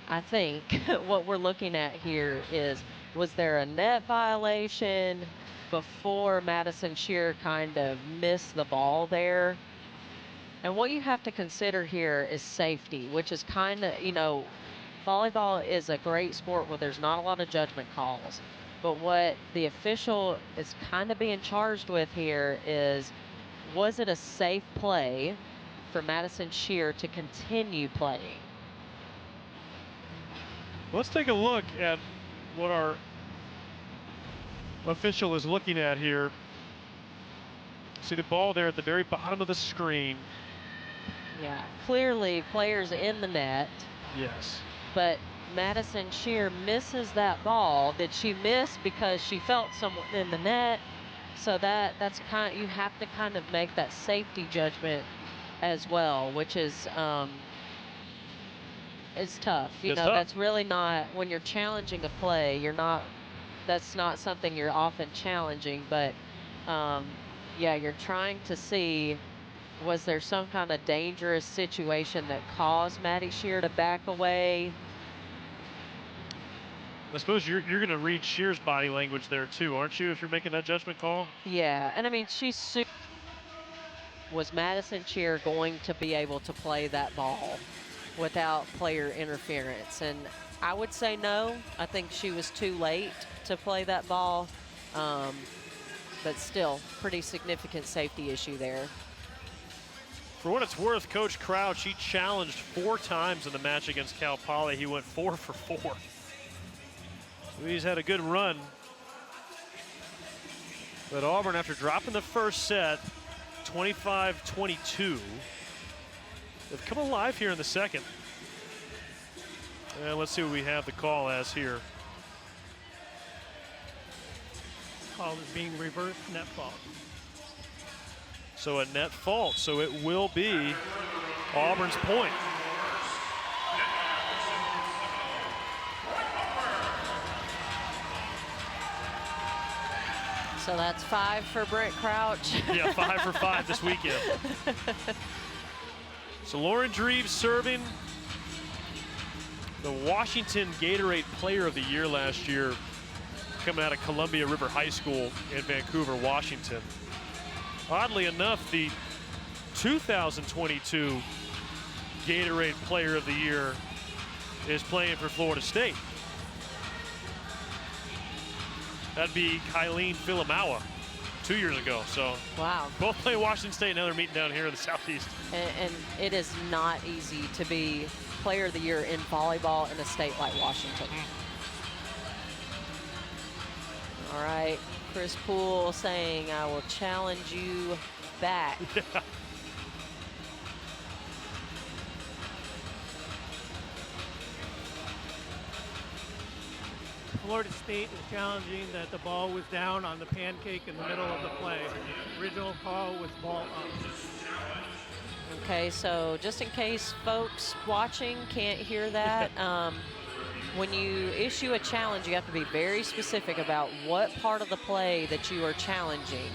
I think what we're looking at here is, was there a net violation before Madison Shear kind of missed the ball there? And what you have to consider here is safety, which is kind of, volleyball is a great sport where there's not a lot of judgment calls. But what the official is kind of being charged with here is, was it a safe play for Madison Shear to continue playing? Let's take a look at what our official is looking at here. See the ball there at the very bottom of the screen. Yeah, clearly players in the net. Yes. But Madison Shear misses that ball. Did she miss because she felt someone in the net? So that's kind of, you have to kind of make that safety judgment as well, which is it's tough. It's tough. That's really not, when you're challenging a play, that's not something you're often challenging, but yeah, you're trying to see, was there some kind of dangerous situation that caused Maddie Shear to back away? I suppose you're going to read Shear's body language there too, aren't you, if you're making that judgment call? Yeah, and I mean, was Madison Shear going to be able to play that ball without player interference? And I would say no. I think she was too late to play that ball, but still, pretty significant safety issue there. For what it's worth, Coach Crouch, he challenged 4 times in the match against Cal Poly. He went 4 for 4. So he's had a good run. But Auburn, after dropping the first set, 25-22, they've come alive here in the second. And let's see what we have the call as here. call is being reversed, net fault. So a net fault, so it will be Auburn's point. So that's 5 for Brent Crouch. Yeah, 5 for 5 this weekend. So Lauren Dreves serving, the Washington Gatorade Player of the Year last year, coming out of Columbia River High School in Vancouver, Washington. Oddly enough, the 2022 Gatorade Player of the Year is playing for Florida State. That'd be Kylene Filamawa 2 years ago. So wow. Both play Washington State, now they're meeting down here in the Southeast. And it is not easy to be Player of the Year in volleyball in a state like Washington. All right, Chris Poole saying, I will challenge you back. Yeah. Florida State is challenging that the ball was down on the pancake in the middle of the play. Original call was ball up. Okay, so just in case folks watching can't hear that, when you issue a challenge, you have to be very specific about what part of the play that you are challenging,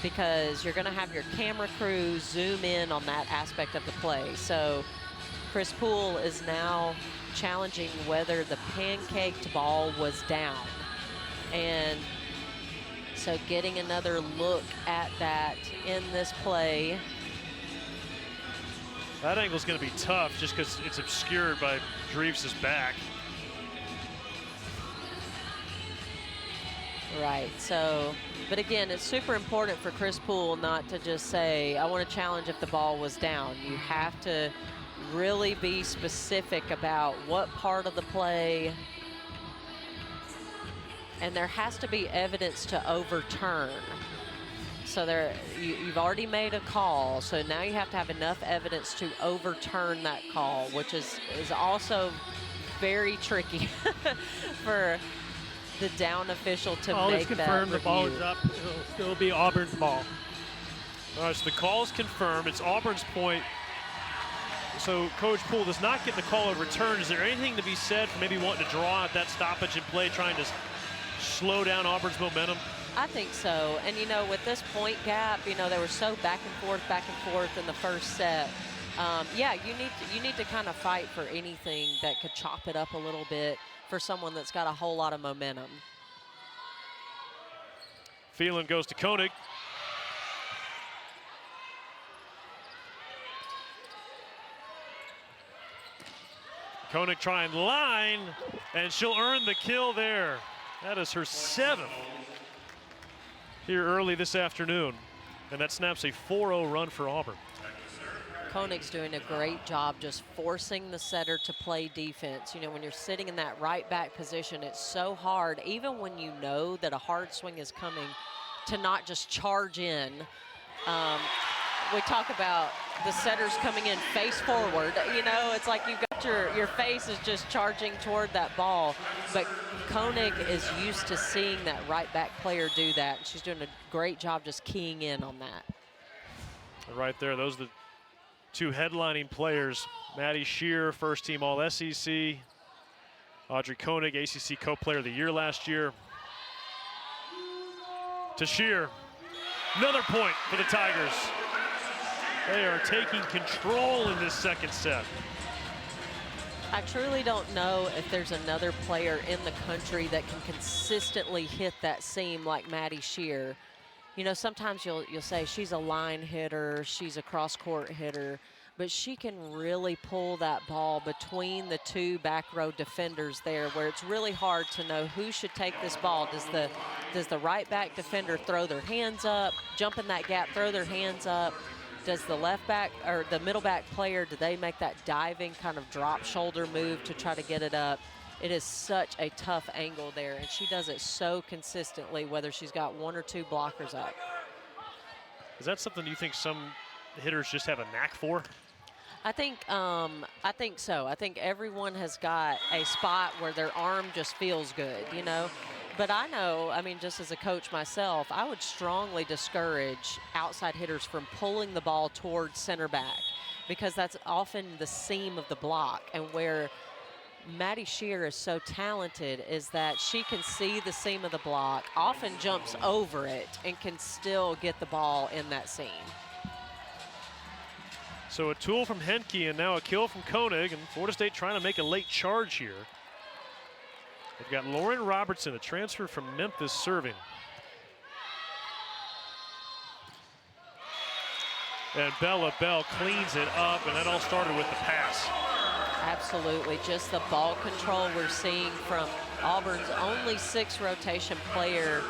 because you're going to have your camera crew zoom in on that aspect of the play. So Chris Poole is now challenging whether the pancaked ball was down. And so getting another look at that in this play. That angle's going to be tough just because it's obscured by Dreves' back. Right, so, but again, it's super important for Chris Poole not to just say, I want to challenge if the ball was down. You have to really be specific about what part of the play, and there has to be evidence to overturn. So you've already made a call, so now you have to have enough evidence to overturn that call, which is also very tricky for the down official to Call make is that confirmed. review. The ball is up. It'll still be Auburn's ball. All right, so the call is confirmed. It's Auburn's point. So Coach Poole does not get the call of return. Is there anything to be said for maybe wanting to draw at that stoppage in play, trying to slow down Auburn's momentum? I think so. And, you know, with this point gap, you know, they were so back and forth in the first set. Yeah, you need to kind of fight for anything that could chop it up a little bit for someone that's got a whole lot of momentum. Phelan goes to Koenig. Koenig trying line, and she'll earn the kill there. That is her 7th here early this afternoon, and that snaps a 4-0 run for Auburn. Koenig's doing a great job just forcing the setter to play defense. You know, when you're sitting in that right back position, it's so hard, even when you know that a hard swing is coming, to not just charge in. We talk about the setters coming in face forward. You know, it's like you've got your face is just charging toward that ball. But Koenig is used to seeing that right back player do that. She's doing a great job just keying in on that. Right there, those are the two headlining players. Maddie Shear, first team All-SEC. Audrey Koenig, ACC Co-Player of the Year last year. To Shear, another point for the Tigers. They are taking control in this second set. I truly don't know if there's another player in the country that can consistently hit that seam like Maddie Shear. You know, sometimes you'll say she's a line hitter, she's a cross-court hitter, but she can really pull that ball between the two back row defenders there, where it's really hard to know who should take this ball. Does the right back defender throw their hands up, jump in that gap, throw their hands up? Does the left back or the middle back player, do they make that diving kind of drop shoulder move to try to get it up? It is such a tough angle there, and she does it so consistently, whether she's got one or two blockers up. Is that something you think some hitters just have a knack for? I think so. I think everyone has got a spot where their arm just feels good, you know. But I know, I mean, just as a coach myself, I would strongly discourage outside hitters from pulling the ball towards center back, because that's often the seam of the block. And where Maddie Shear is so talented is that she can see the seam of the block, often jumps over it, and can still get the ball in that seam. So a tool from Henke and now a kill from Koenig, and Florida State trying to make a late charge here. They've got Lauren Robertson, a transfer from Memphis, serving. And Bella Bell cleans it up, and that all started with the pass. Absolutely. Just the ball control we're seeing from Auburn's only 6th rotation player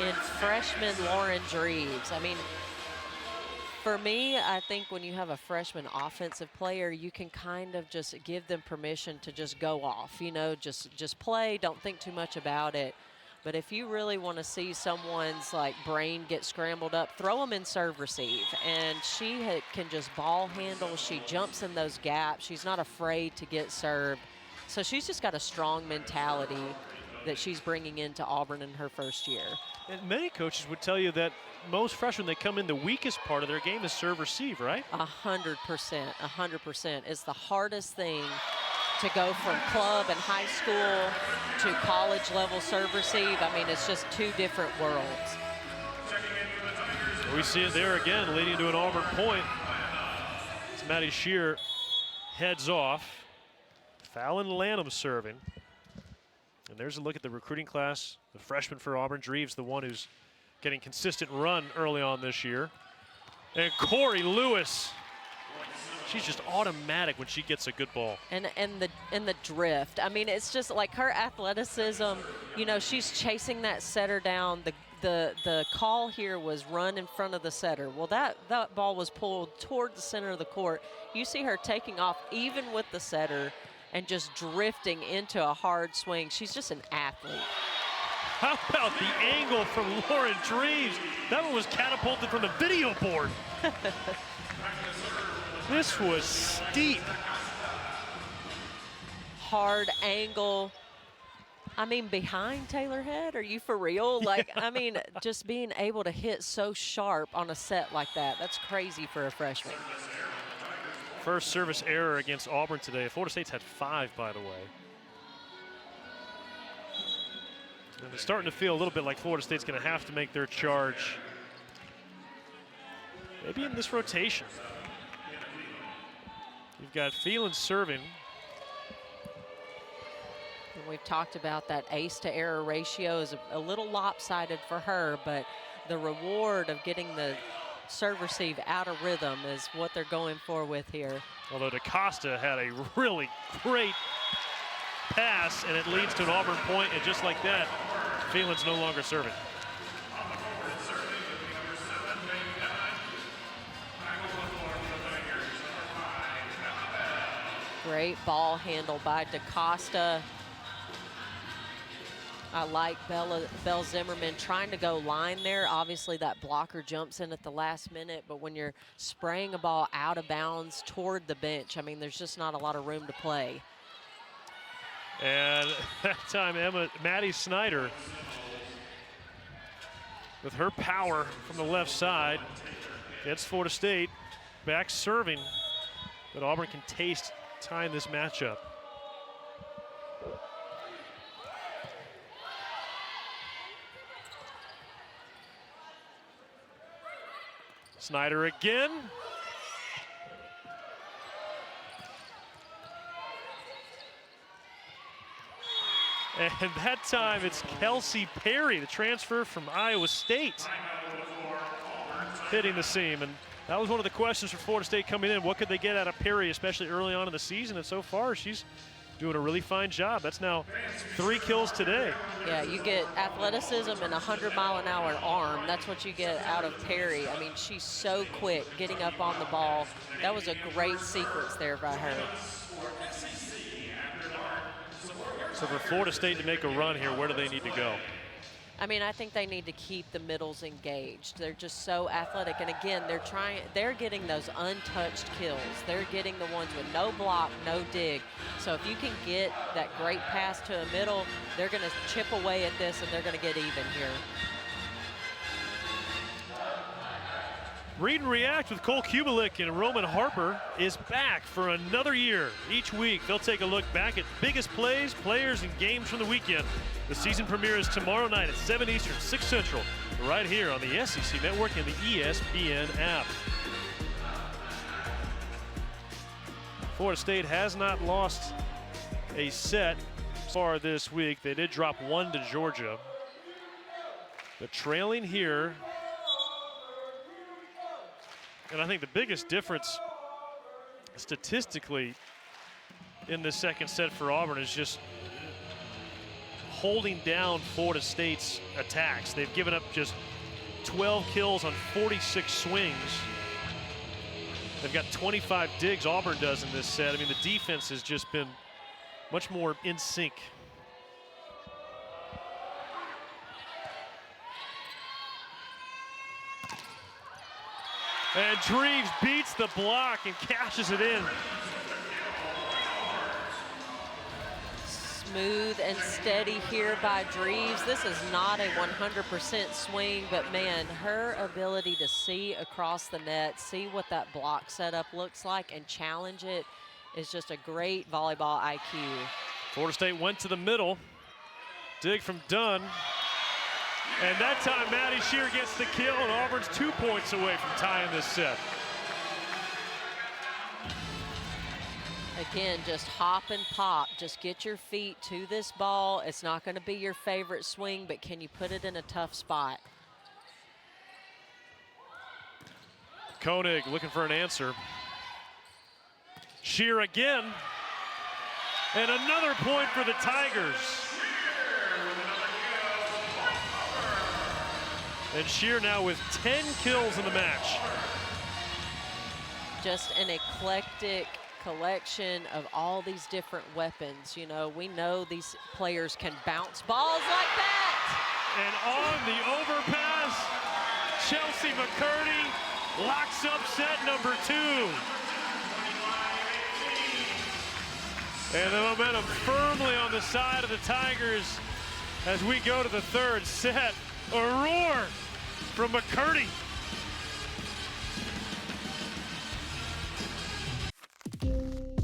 in freshman Lauren Dreves. I mean, for me, I think when you have a freshman offensive player, you can kind of just give them permission to just go off, you know, just play, don't think too much about it. But if you really want to see someone's like brain get scrambled up, throw them in serve receive. And she can just ball handle. She jumps in those gaps. She's not afraid to get served. So she's just got a strong mentality that she's bringing into Auburn in her first year. And many coaches would tell you that most freshmen, they come in the weakest part of their game is serve receive, right? 100%, 100%. It's the hardest thing to go from club and high school to college level serve receive. I mean, it's just two different worlds. We see it there again, leading to an Auburn point. As Maddie Shear heads off. Fallon Lanham serving. And there's a look at the recruiting class. The freshman for Auburn, Dreves, the one who's getting consistent run early on this year. And Corey Lewis. She's just automatic when she gets a good ball. And the drift. I mean, it's just like her athleticism. You know, she's chasing that setter down. The call here was run in front of the setter. Well, that ball was pulled toward the center of the court. You see her taking off even with the setter and just drifting into a hard swing. She's just an athlete. How about the angle from Lauren Dreves? That one was catapulted from the video board. This was steep. Hard angle. I mean, behind Taylor Head, are you for real? Like, I mean, just being able to hit so sharp on a set like that, that's crazy for a freshman. First service error against Auburn today. Florida State's had 5, by the way. And it's starting to feel a little bit like Florida State's going to have to make their charge. Maybe in this rotation. You've got Phelan serving. And we've talked about that ace to error ratio is a little lopsided for her, but the reward of getting the serve receive out of rhythm is what they're going for with here. Although DaCosta had a really great pass, and it leads to an Auburn point, and just like that, Phelan's no longer serving. Great ball handle by DaCosta. I like Belle Zimmerman trying to go line there. Obviously, that blocker jumps in at the last minute, but when you're spraying a ball out of bounds toward the bench, I mean, there's just not a lot of room to play. And that time, Maddie Snyder, with her power from the left side, gets Florida State back serving, but Auburn can taste tying this matchup. Snyder again. And that time it's Kelsey Perry, the transfer from Iowa State, hitting the seam. And that was one of the questions for Florida State coming in. What could they get out of Perry, especially early on in the season? And so far, she's doing a really fine job. That's now 3 kills today. Yeah, you get athleticism and 100-mile-an-hour arm. That's what you get out of Perry. I mean, she's so quick getting up on the ball. That was a great sequence there by her. So for Florida State to make a run here, where do they need to go? I mean, I think they need to keep the middles engaged. They're just so athletic. And again, they're getting those untouched kills. They're getting the ones with no block, no dig. So if you can get that great pass to a middle, they're going to chip away at this and they're going to get even here. Read and React with Cole Kubelik and Roman Harper is back for another year. Each week, they'll take a look back at biggest plays, players, and games from the weekend. The season premiere is tomorrow night at 7 Eastern, 6 Central, right here on the SEC Network and the ESPN app. Florida State has not lost a set so far this week. They did drop 1 to Georgia. But trailing here. And I think the biggest difference statistically in the second set for Auburn is just holding down Florida State's attacks. They've given up just 12 kills on 46 swings. They've got 25 digs, Auburn does in this set. I mean, the defense has just been much more in sync. And Dreves beats the block and cashes it in. Smooth and steady here by Dreves. This is not a 100% swing, but man, her ability to see across the net, see what that block setup looks like, and challenge it is just a great volleyball IQ. Florida State went to the middle. Dig from Dunn. And that time, Maddie Shear gets the kill, and Auburn's 2 points away from tying this set. Again, just hop and pop. Just get your feet to this ball. It's not going to be your favorite swing, but can you put it in a tough spot? Koenig looking for an answer. Shear again. And another point for the Tigers. And Shear now with 10 kills in the match. Just an eclectic collection of all these different weapons. You know, we know these players can bounce balls like that. And on the overpass, Chelsea McCurdy locks up set number 2. And the momentum firmly on the side of the Tigers as we go to the third set. A roar from McCurdy.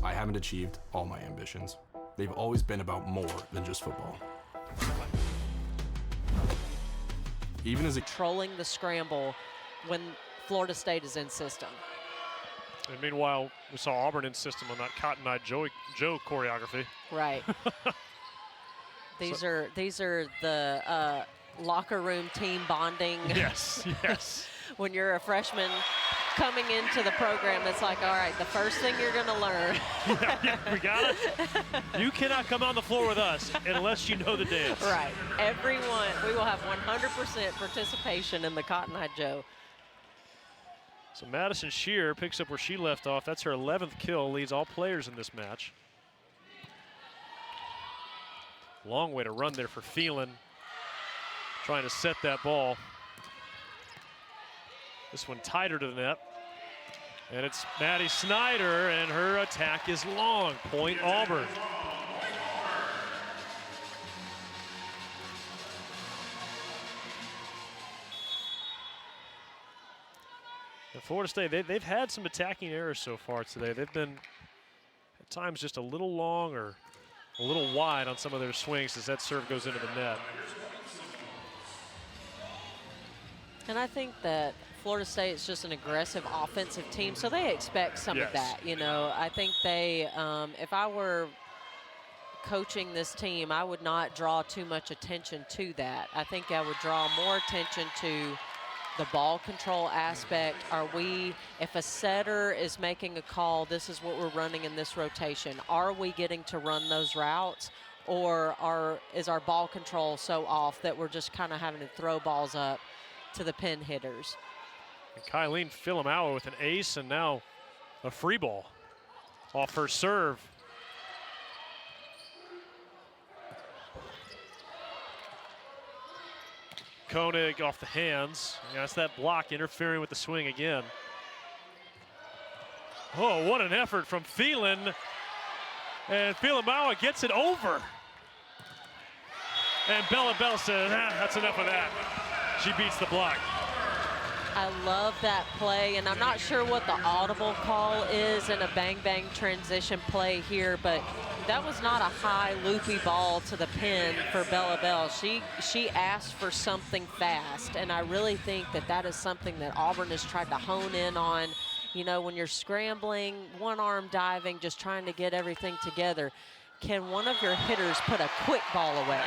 I haven't achieved all my ambitions. They've always been about more than just football. Even as a Controlling the scramble when Florida State is in system. And meanwhile, we saw Auburn in system on that Cotton Eye Joe choreography. Right. These are the locker room team bonding. Yes, yes. When you're a freshman coming into the program, it's like, all right, the first thing you're going to learn. Yeah, we got it. You cannot come on the floor with us unless you know the dance. Right. Everyone, we will have 100% participation in the Cotton Eye Joe. So Madison Shear picks up where she left off. That's her 11th kill, leads all players in this match. Long way to run there for Phelan. Trying to set that ball. This one tighter to the net. And it's Maddie Snyder, and her attack is long. Point Auburn. And Florida State, they've had some attacking errors so far today. They've been at times just a little long or a little wide on some of their swings as that serve goes into the net. And I think that Florida State is just an aggressive offensive team, so they expect some of that. You know, I think they, if I were coaching this team, I would not draw too much attention to that. I think I would draw more attention to the ball control aspect. Are we, if a setter is making a call, this is what we're running in this rotation, are we getting to run those routes? Or is our ball control so off that we're just kind of having to throw balls up to the pin hitters? And Kylene Filamawa with an ace and now a free ball off her serve. Koenig off the hands. Yeah, that's that block interfering with the swing again. Oh, what an effort from Phelan. And Filamawa gets it over. And Bella Bell says, that's enough of that. She beats the block. I love that play, and I'm not sure what the audible call is in a bang-bang transition play here, but that was not a high loopy ball to the pin for Bella Bell. She asked for something fast, and I really think that that is something that Auburn has tried to hone in on. You know, when you're scrambling, one-arm diving, just trying to get everything together, can one of your hitters put a quick ball away?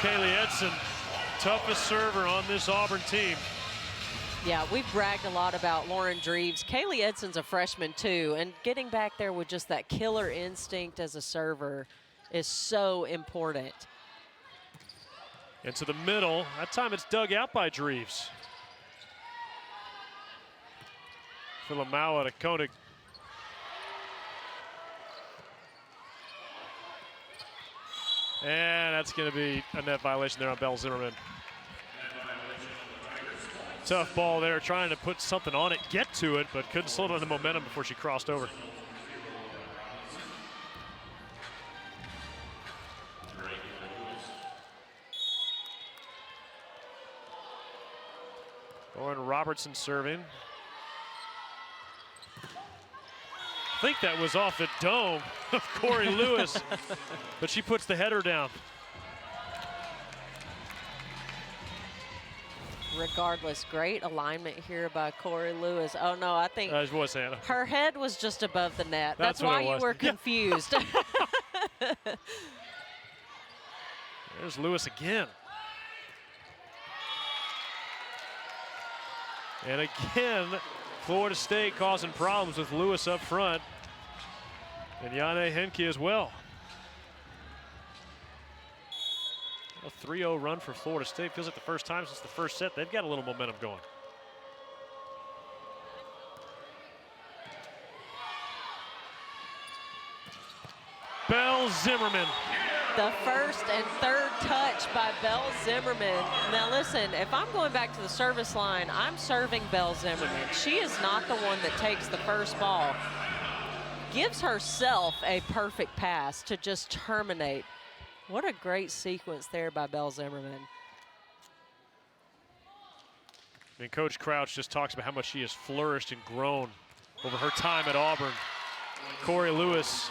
Kaylee Edson, toughest server on this Auburn team. Yeah, we've bragged a lot about Lauren Dreves. Kaylee Edson's a freshman too, and getting back there with just that killer instinct as a server is so important. Into the middle. That time it's dug out by Dreves. Filamau to Koenig. And that's going to be a net violation there on Belle Zimmerman. Tough ball there, trying to put something on it, get to it, but couldn't slow down the momentum before she crossed over. Lauren Robertson serving. I think that was off the dome of Corey Lewis, but she puts the header down. Regardless, great alignment here by Corey Lewis. Oh no, I think her head was just above the net. That's why you were confused. There's Lewis again. And again, Florida State causing problems with Lewis up front. And Yane Henke as well. A 3-0 run for Florida State. Feels like the first time since the first set they've got a little momentum going. Belle Zimmerman. The first and third touch by Belle Zimmerman. Now listen, if I'm going back to the service line, I'm serving Belle Zimmerman. She is not the one that takes the first ball. Gives herself a perfect pass to just terminate. What a great sequence there by Belle Zimmerman. I mean, Coach Crouch just talks about how much she has flourished and grown over her time at Auburn. Corey Lewis,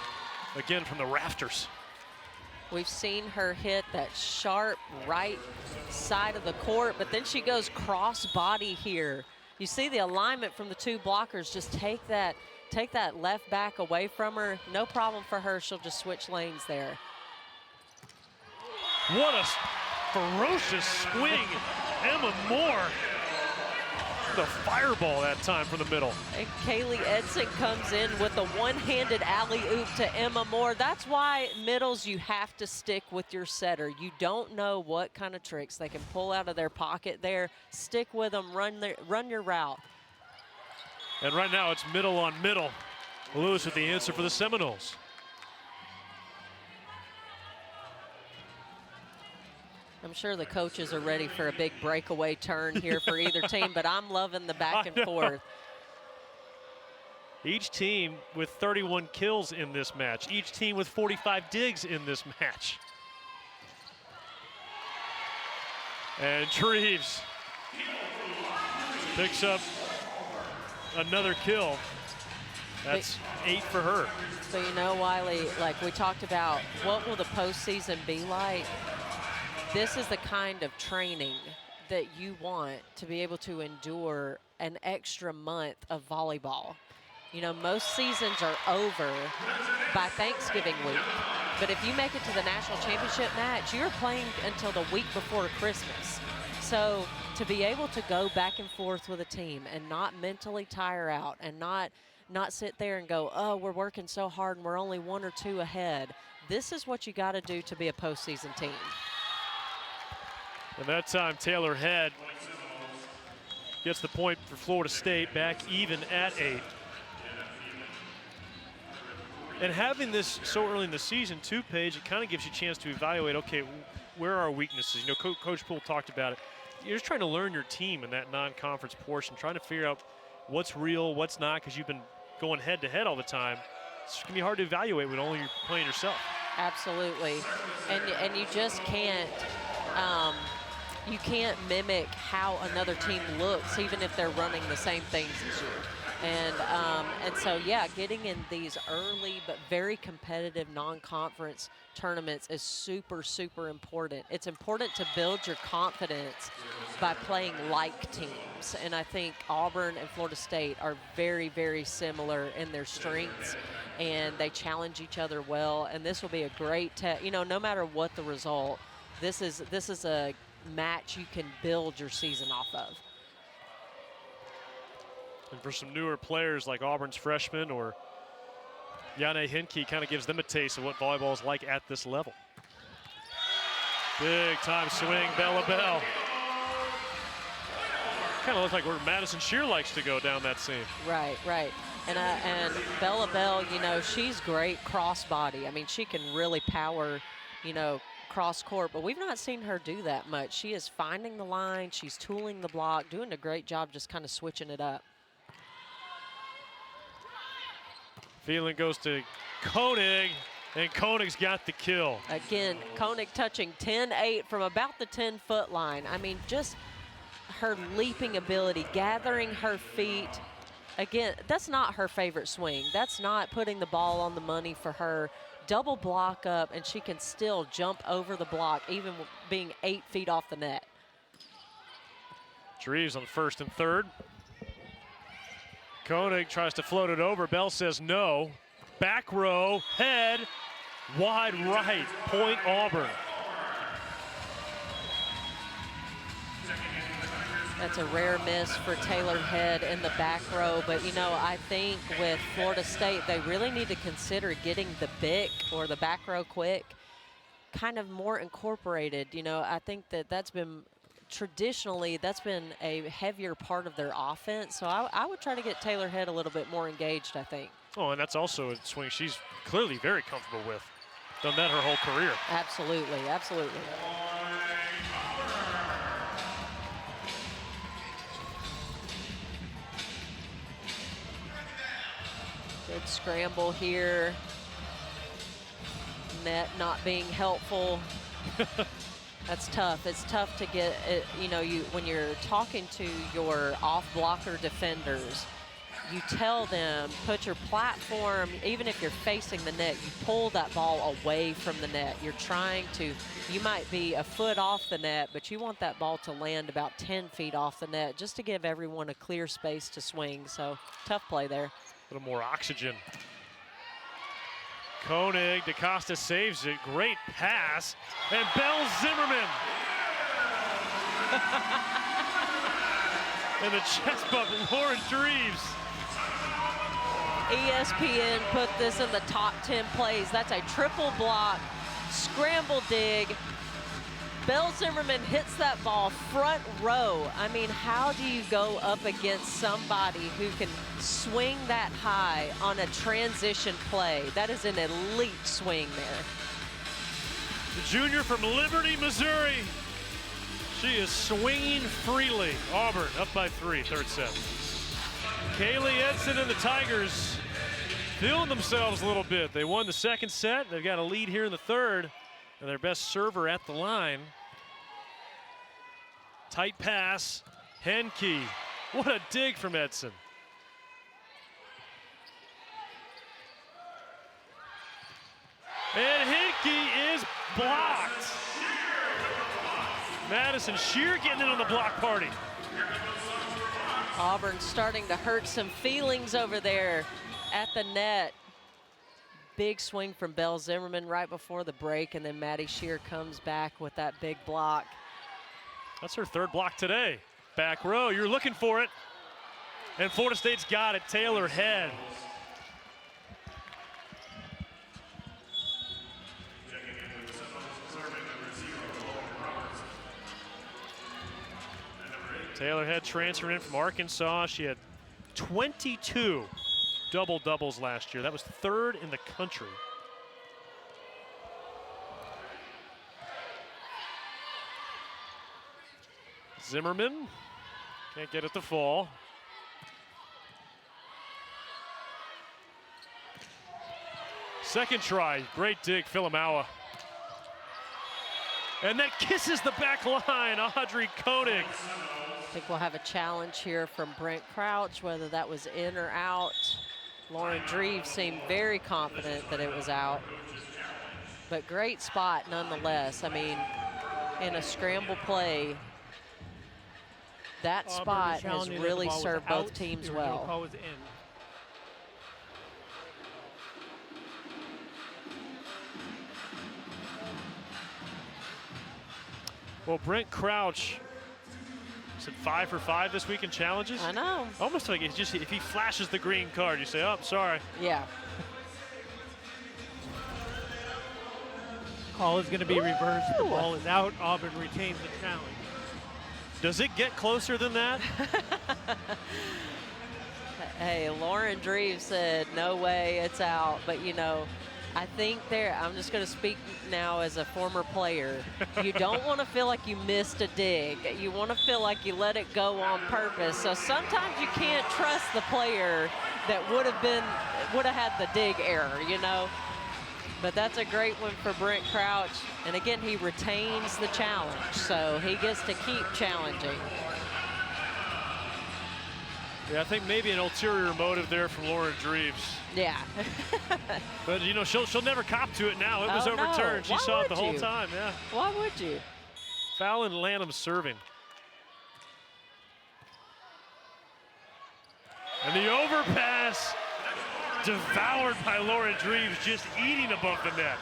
again from the rafters. We've seen her hit that sharp right side of the court, but then she goes cross body here. You see the alignment from the two blockers. Just take that left back away from her. No problem for her. She'll just switch lanes there. What a ferocious swing. Emma Moore. The fireball that time from the middle. And Kaylee Edson comes in with a one-handed alley-oop to Emma Moore. That's why middles, you have to stick with your setter. You don't know what kind of tricks they can pull out of their pocket there. Stick with them, run your route. And right now it's middle on middle. Lewis with the answer for the Seminoles. I'm sure the coaches are ready for a big breakaway turn here for either team, but I'm loving the back and forth. Each team with 31 kills in this match. Each team with 45 digs in this match. And Dreves picks up another kill. That's 8 for her. So you know, Wiley, like we talked about, what will the postseason be like? This is the kind of training that you want to be able to endure an extra month of volleyball. You know, most seasons are over by Thanksgiving week. But if you make it to the national championship match, you're playing until the week before Christmas. So to be able to go back and forth with a team and not mentally tire out and not sit there and go, oh, we're working so hard and we're only 1 or 2 ahead. This is what you got to do to be a postseason team. And that time, Taylor Head gets the point for Florida State, back even at 8. And having this so early in the season, too, Paige, it kind of gives you a chance to evaluate, okay, where are our weaknesses? You know, Coach Poole talked about it. You're just trying to learn your team in that non-conference portion, trying to figure out what's real, what's not, because you've been going head-to-head all the time. It's going to be hard to evaluate when only you're playing yourself. Absolutely. And you just can't you can't mimic how another team looks, even if they're running the same things as you. And so, yeah, getting in these early but very competitive non-conference tournaments is super, super important. It's important to build your confidence by playing like teams. And I think Auburn and Florida State are very, very similar in their strengths, and they challenge each other well. And this will be a great test. You know, no matter what the result, this is a match you can build your season off of. And for some newer players like Auburn's freshman or Yane Hinke, kind of gives them a taste of what volleyball is like at this level. Big time swing, Bella Bell. Kind of looks like where Madison Shear likes to go down that seam. Right, right. And Bella Bell, you know, she's great cross-body. I mean, she can really power, you know, cross-court, but we've not seen her do that much. She is finding the line, she's tooling the block, doing a great job just kind of switching it up. Feeling goes to Koenig, and Koenig's got the kill. Again, Koenig touching 10-8 from about the 10-foot line. I mean, just her leaping ability, gathering her feet. Again, that's not her favorite swing. That's not putting the ball on the money for her. Double block up, and she can still jump over the block, even being 8 feet off the net. Dreves on first and third. Koenig tries to float it over. Bell says no. Back row, head, wide right, point Auburn. That's a rare miss for Taylor Head in the back row, but you know, I think with Florida State, they really need to consider getting the BIC or the back row quick kind of more incorporated. You know, I think that's been traditionally, that's been a heavier part of their offense. So I would try to get Taylor Head a little bit more engaged, I think. Oh, and that's also a swing she's clearly very comfortable with. Done that her whole career. Absolutely, absolutely. Good scramble here. Net not being helpful. That's tough. It's tough to get it, you know, when you're talking to your off-blocker defenders, you tell them, put your platform, even if you're facing the net, you pull that ball away from the net. You're trying to, you might be a foot off the net, but you want that ball to land about 10 feet off the net just to give everyone a clear space to swing. So tough play there. A little more oxygen. Koenig, DaCosta saves it. Great pass. And Bell Zimmerman. And the chest bump, Lauren Dreves. ESPN put this in the top 10 plays. That's a triple block, scramble dig. Bell Zimmerman hits that ball front row. I mean, how do you go up against somebody who can swing that high on a transition play? That is an elite swing there. The junior from Liberty, Missouri. She is swinging freely. Auburn up by 3, third set. Kaylee Edson and the Tigers feeling themselves a little bit. They won the second set. They've got a lead here in the third. And their best server at the line. Tight pass, Henke. What a dig from Edson. And Henke is blocked. Madison Shear getting in on the block party. Auburn starting to hurt some feelings over there at the net. Big swing from Bell Zimmerman right before the break, and then Maddie Shear comes back with that big block. That's her third block today. Back row, you're looking for it. And Florida State's got it, Taylor Head. Taylor Head transferred in from Arkansas. She had 22 double-doubles last year. That was third in the country. Zimmerman can't get it to fall. Second try, great dig, Philamawa. And that kisses the back line, Audrey Koenig. I think we'll have a challenge here from Brent Crouch, whether that was in or out. Lauren Dreves seemed very confident that it was out. But great spot nonetheless. I mean, in a scramble play, that spot has really served both teams well. Call was in. Well, Brent Crouch Said 5 for 5 this week in challenges. I know. Almost like it's just if he flashes the green card, you say, "Oh, sorry." Yeah. Call is going to be reversed. The ball is out. Auburn retains the challenge. Does it get closer than that? Hey, Lauren Dreves said, no way, it's out. But, you know, I think I'm just going to speak now as a former player. You don't want to feel like you missed a dig. You want to feel like you let it go on purpose. So sometimes you can't trust the player that would have had the dig error, you know. But that's a great one for Brent Crouch. And again, he retains the challenge, so he gets to keep challenging. Yeah, I think maybe an ulterior motive there from Lauren Dreves. Yeah. But, you know, she'll never cop to it now. It was Oh, overturned. no. She saw it the Why would whole you? time, yeah. Why would you? Fallon Lanham serving. And the overpass devoured by Lauren Dreves, just eating above the net.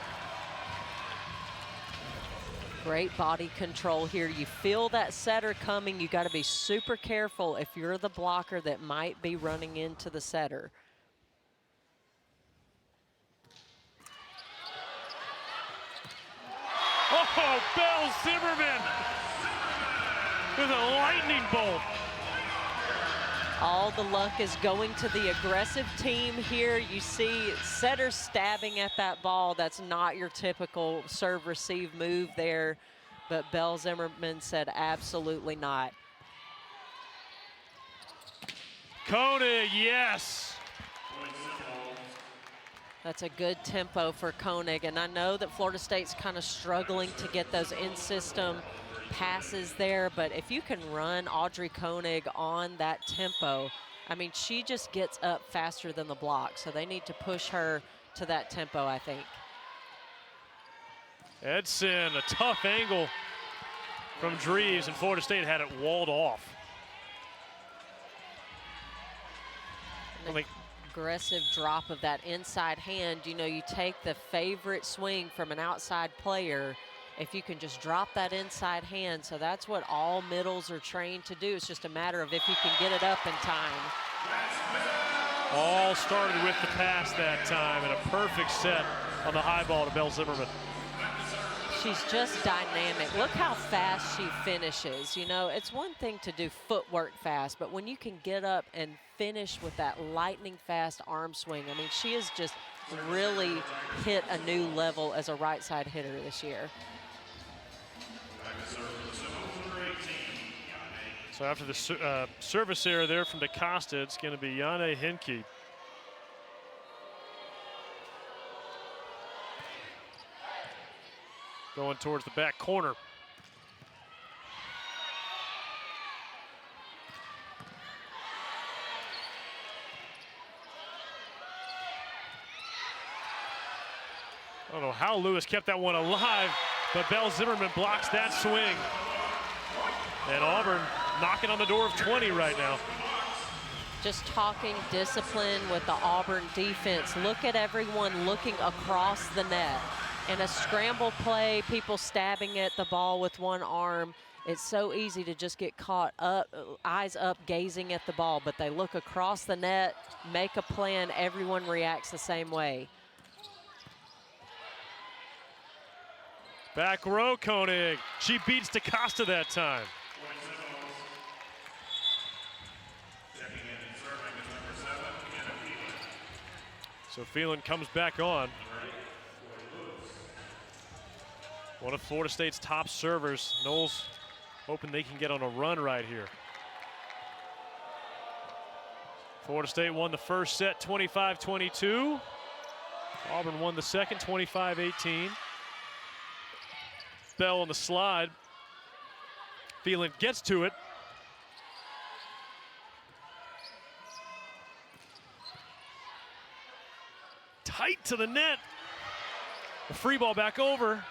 Great body control here. You feel that setter coming. You got to be super careful if you're the blocker that might be running into the setter. Oh, Belle Zimmerman with a lightning bolt. All the luck is going to the aggressive team here. You see setter stabbing at that ball. That's not your typical serve-receive move there. But Belle Zimmerman said absolutely not. Koenig, yes. That's a good tempo for Koenig. And I know that Florida State's kind of struggling to get those in-system passes there, but if you can run Audrey Koenig on that tempo, I mean, she just gets up faster than the block, so they need to push her to that tempo, I think. Edson, a tough angle from Dreves, and Florida State had it walled off. Aggressive drop of that inside hand. You know, you take the favorite swing from an outside player, if you can just drop that inside hand. So that's what all middles are trained to do. It's just a matter of if you can get it up in time. All started with the pass that time, and a perfect set on the high ball to Belle Zimmerman. She's just dynamic. Look how fast she finishes. You know, it's one thing to do footwork fast, but when you can get up and finish with that lightning fast arm swing, I mean, she has just really hit a new level as a right side hitter this year. So after the service error there from DaCosta, it's going to be Yane Hinke. Going towards the back corner. I don't know how Lewis kept that one alive, but Belle Zimmerman blocks that swing. And Auburn knocking on the door of 20 right now. Just talking discipline with the Auburn defense. Look at everyone looking across the net. In a scramble play, people stabbing at the ball with one arm, it's so easy to just get caught up, eyes up, gazing at the ball, but they look across the net, make a plan, everyone reacts the same way. Back row, Koenig. She beats DaCosta that time. So Phelan comes back on. One of Florida State's top servers. Knowles hoping they can get on a run right here. Florida State won the first set 25-22. Auburn won the second 25-18. Bell on the slide. Phelan gets to it. Tight to the net. The free ball back over.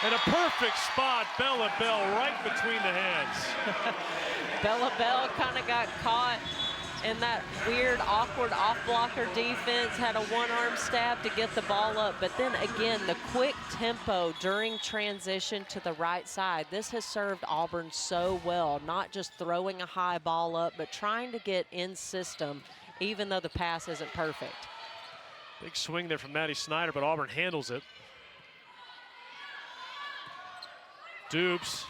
And a perfect spot, Bella Bell right between the hands. Bella Bell kind of got caught in that weird, awkward off-blocker defense, had a one-arm stab to get the ball up. But then again, the quick tempo during transition to the right side. This has served Auburn so well, not just throwing a high ball up, but trying to get in system, even though the pass isn't perfect. Big swing there from Maddie Snyder, but Auburn handles it. Dupes.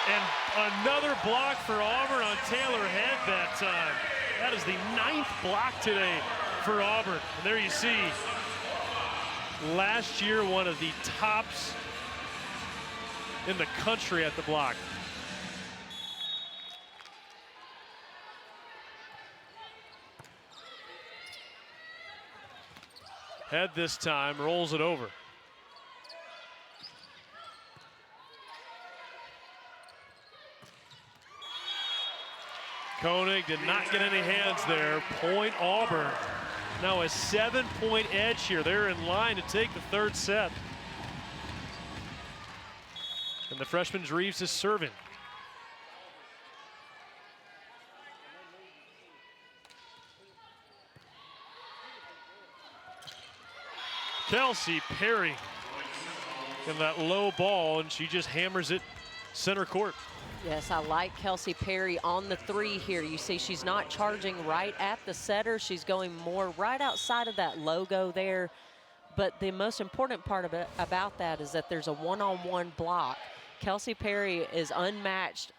And another block for Auburn on Taylor Head that time. That is the 9th block today for Auburn. And there you see, last year one of the tops in the country at the block. Head this time, rolls it over. Koenig did not get any hands there. Point Auburn. Now a 7-point edge here. They're in line to take the 3rd set. And the freshman Reeves is serving. Kelsey Perry in that low ball, and she just hammers it center court. Yes, I like Kelsey Perry on the 3 here. You see she's not charging right at the setter. She's going more right outside of that logo there. But the most important part about that is that there's a one-on-one block. Kelsey Perry is unmatched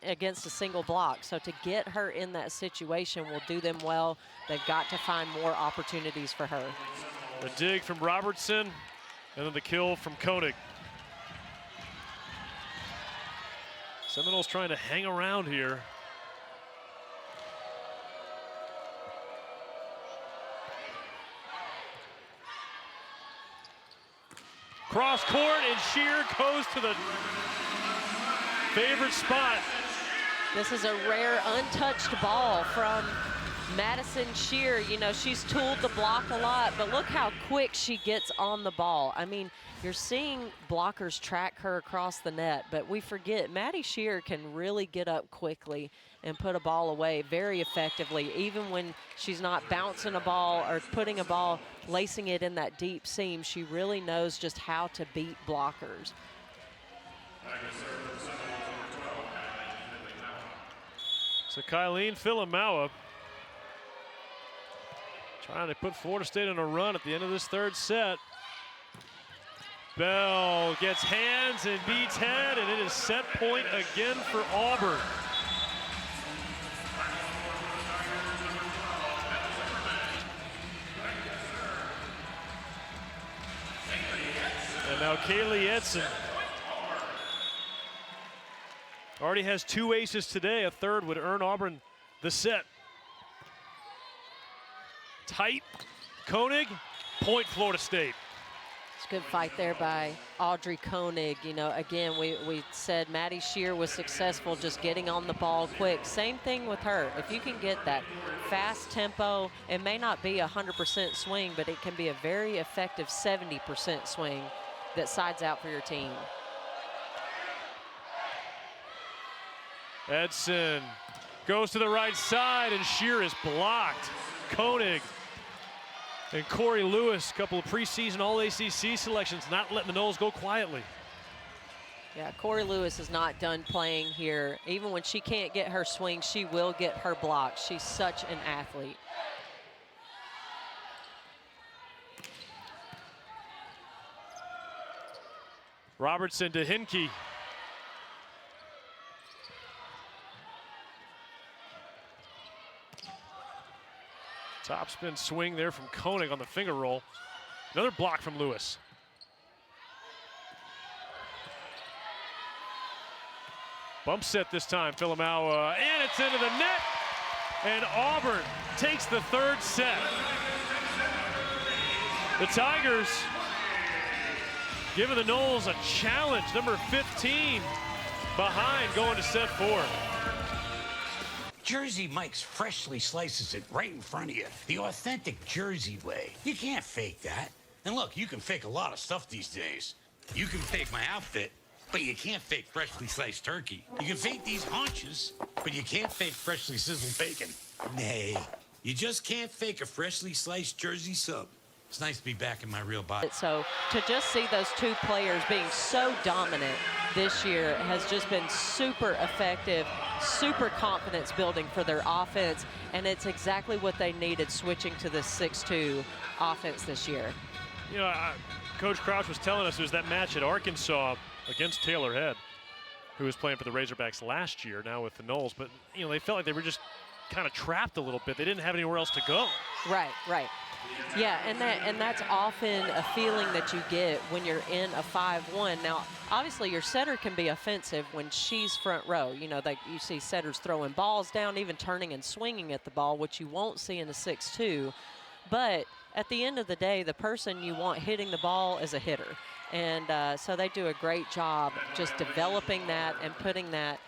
against a single block. So to get her in that situation will do them well. They've got to find more opportunities for her. The dig from Robertson, and then the kill from Koenig. Seminoles trying to hang around here. Cross court, and Shear goes to the favorite spot. This is a rare untouched ball from Madison Shear. You know, she's tooled the block a lot, but look how quick she gets on the ball. I mean, you're seeing blockers track her across the net, but we forget Maddie Shear can really get up quickly and put a ball away very effectively, even when she's not bouncing a ball or putting a ball, lacing it in that deep seam. She really knows just how to beat blockers. So Kylene Filamaua trying to put Florida State on a run at the end of this 3rd set. Bell gets hands and beats Head, and it is set point again for Auburn. And now Kaylee Edson already has 2 aces today. A 3rd would earn Auburn the set. Tight, Koenig, point Florida State. It's a good fight there by Audrey Koenig. You know, again, we said Maddie Shear was successful just getting on the ball quick. Same thing with her. If you can get that fast tempo, it may not be 100% swing, but it can be a very effective 70% swing that sides out for your team. Edson goes to the right side, and Shear is blocked. Koenig and Corey Lewis, a couple of preseason All-ACC selections, not letting the Noles go quietly. Yeah, Corey Lewis is not done playing here. Even when she can't get her swing, she will get her block. She's such an athlete. Robertson to Hinkie. Topspin swing there from Koenig on the finger roll. Another block from Lewis. Bump set this time, Filamaua, and it's into the net. And Auburn takes the 3rd set. The Tigers giving the Noles a challenge. Number 15 behind going to set 4. Jersey Mike's freshly slices it right in front of you. The authentic Jersey way. You can't fake that. And look, you can fake a lot of stuff these days. You can fake my outfit. But you can't fake freshly sliced turkey. You can fake these haunches, but you can't fake freshly sizzled bacon. Nay, you just can't fake a freshly sliced Jersey sub. It's nice to be back in my real body. So to just see those two players being so dominant this year has just been super effective, super confidence building for their offense, and it's exactly what they needed switching to this 6-2 offense this year. You know, Coach Crouch was telling us there's that match at Arkansas against Taylor Head, who was playing for the Razorbacks last year, now with the Noles. But, you know, they felt like they were just kind of trapped a little bit. They didn't have anywhere else to go. Right, right. Yeah, and that's often a feeling that you get when you're in a 5-1. Now, obviously, your setter can be offensive when she's front row. You know, you see setters throwing balls down, even turning and swinging at the ball, which you won't see in a 6-2. But at the end of the day, the person you want hitting the ball is a hitter. And so they do a great job just developing that and putting that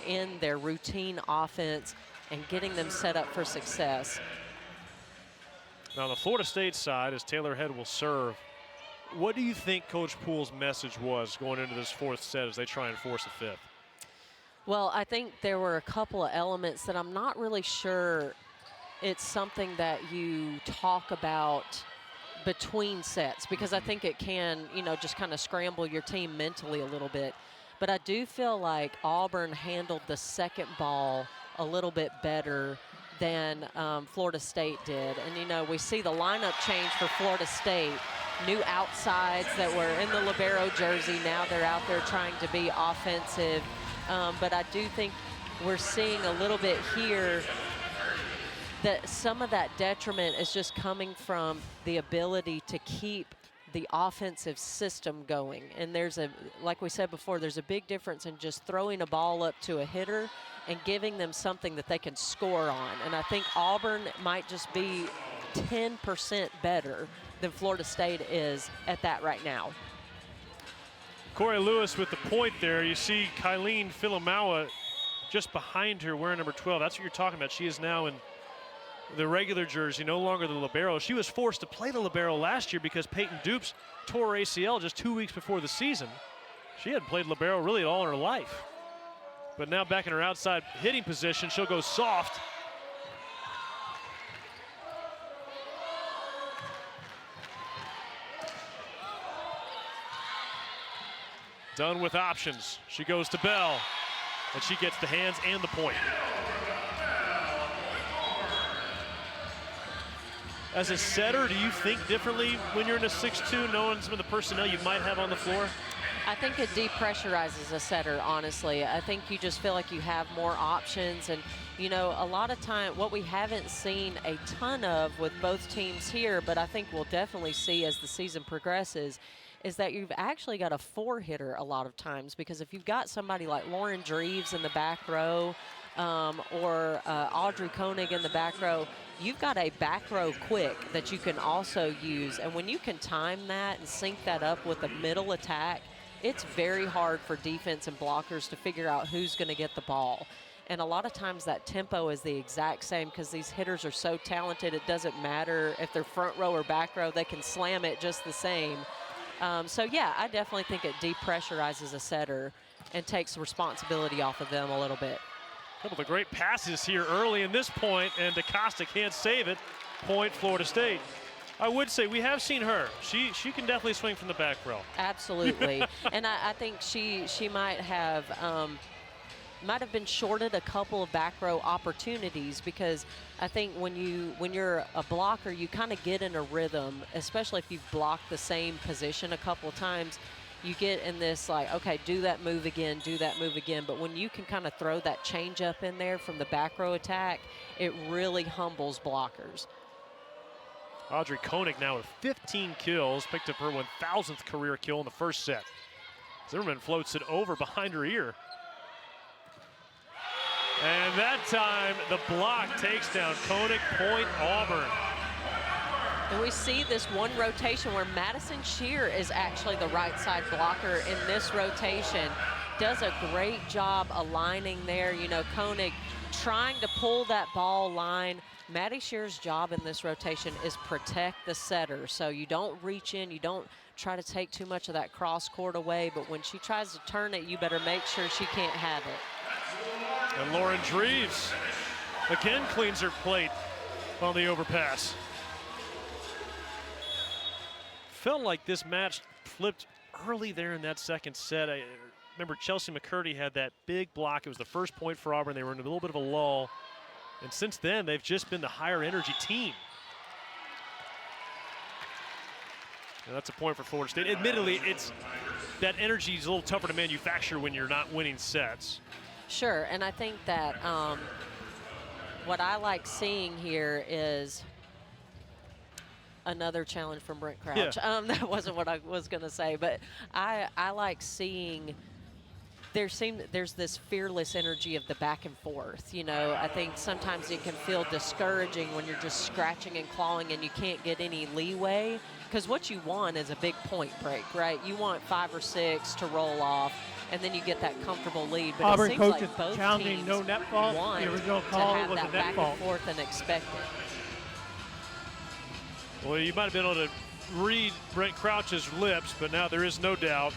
in their routine offense and getting them set up for success. Now, on the Florida State side, as Taylor Head will serve, what do you think Coach Poole's message was going into this fourth set as they try and force a fifth? Well, I think there were a couple of elements that I'm not really sure it's something that you talk about between sets, because I think it can, you know, just kind of scramble your team mentally a little bit. But I do feel like Auburn handled the second ball a little bit better than Florida State did. And, you know, we see the lineup change for Florida State. New outsides that were in the libero jersey. Now they're out there trying to be offensive. But I do think we're seeing a little bit here that some of that detriment is just coming from the ability to keep the offensive system going. And there's a, like we said before, there's a big difference in just throwing a ball up to a hitter and giving them something that they can score on. And I think Auburn might just be 10% better than Florida State is at that right now. Corey Lewis with the point there. You see Kylene Filomawa just behind her wearing number 12. That's what you're talking about. She is now in the regular jersey, no longer the libero. She was forced to play the libero last year because Peyton Dupes tore her ACL just 2 weeks before the season. She hadn't played libero really at all in her life. But now back in her outside hitting position, she'll go soft. Done with options. She goes to Bell, and she gets the hands and the point. As a setter, do you think differently when you're in a 6-2, knowing some of the personnel you might have on the floor? I think it depressurizes a setter, honestly. I think you just feel like you have more options. And, you know, a lot of time, what we haven't seen a ton of with both teams here, but I think we'll definitely see as the season progresses, is that you've actually got a four-hitter a lot of times. Because if you've got somebody like Lauren Dreves in the back row, or Audrey Koenig in the back row, you've got a back row quick that you can also use. And when you can time that and sync that up with a middle attack, it's very hard for defense and blockers to figure out who's going to get the ball. And a lot of times that tempo is the exact same because these hitters are so talented, it doesn't matter if they're front row or back row, they can slam it just the same. So, yeah, I definitely think it depressurizes a setter and takes responsibility off of them a little bit. A couple of great passes here early in this point, and DaCosta can't save it. Point Florida State. I would say we have seen her. She can definitely swing from the back row. Absolutely. And I think she might have been shorted a couple of back row opportunities, because I think when you're a blocker, you kind of get in a rhythm, especially if you've blocked the same position a couple of times. You get in this like, okay, do that move again, do that move again. But when you can kind of throw that change up in there from the back row attack, it really humbles blockers. Audrey Koenig now with 15 kills, picked up her 1,000th career kill in the first set. Zimmerman floats it over behind her ear. And that time, the block takes down Koenig. Point Auburn. And we see this one rotation where Madison Shear is actually the right side blocker in this rotation. does a great job aligning there. You know, Koenig trying to pull that ball line. Maddie Shear's job in this rotation is protect the setter. So you don't reach in, you don't try to take too much of that cross court away, but when she tries to turn it, you better make sure she can't have it. And Lauren Dreves again cleans her plate on the overpass. Felt like this match flipped early there in that second set. I remember Chelsea McCurdy had that big block. It was the first point for Auburn. They were in a little bit of a lull. And since then, they've just been the higher energy team. And that's a point for Florida State. Admittedly, that energy is a little tougher to manufacture when you're not winning sets. Sure, and I think that what I like seeing here is another challenge from Brent Crouch. Yeah. That wasn't what I was going to say, but I like seeing there's this fearless energy of the back and forth. You know, I think sometimes it can feel discouraging when you're just scratching and clawing and you can't get any leeway, because what you want is a big point break, right? You want 5 or 6 to roll off, and then you get that comfortable lead. But Auburn it seems coaches like both challenging teams no net fault. want The original to call have was that a net back fault. and forth and expect it. Well, you might have been able to read Brent Crouch's lips, but now there is no doubt.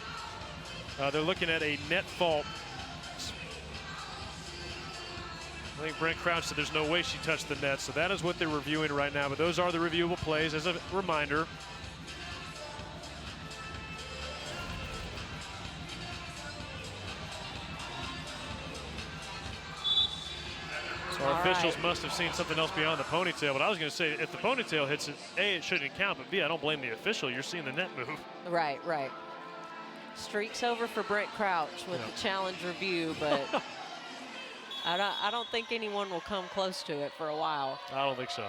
They're looking at a net fault. I think Brent Crouch said there's no way she touched the net, so that is what they're reviewing right now. But those are the reviewable plays as a reminder. So our officials must have seen something else beyond the ponytail. But I was going to say, if the ponytail hits it, A, it shouldn't count, but B, I don't blame the official. You're seeing the net move. Right, right. Streaks over for Brent Crouch with the challenge review, but I don't think anyone will come close to it for a while. I don't think so.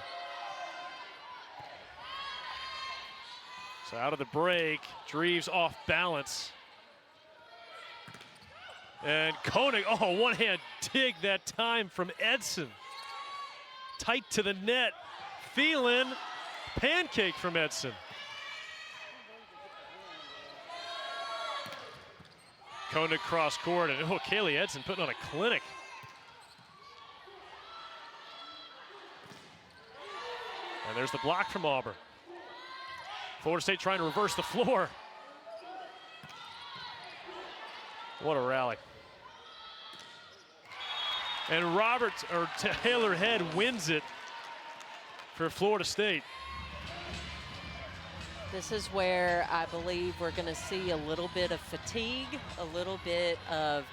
So out of the break, Dreves off balance. And Koenig, oh, one-hand dig that time from Edson. Tight to the net. Thielen, pancake from Edson. Koenig cross court, and oh, Kaylee Edson putting on a clinic. And there's the block from Auburn. Florida State trying to reverse the floor. What a rally. And Taylor Head wins it for Florida State. This is where I believe we're going to see a little bit of fatigue, a little bit of,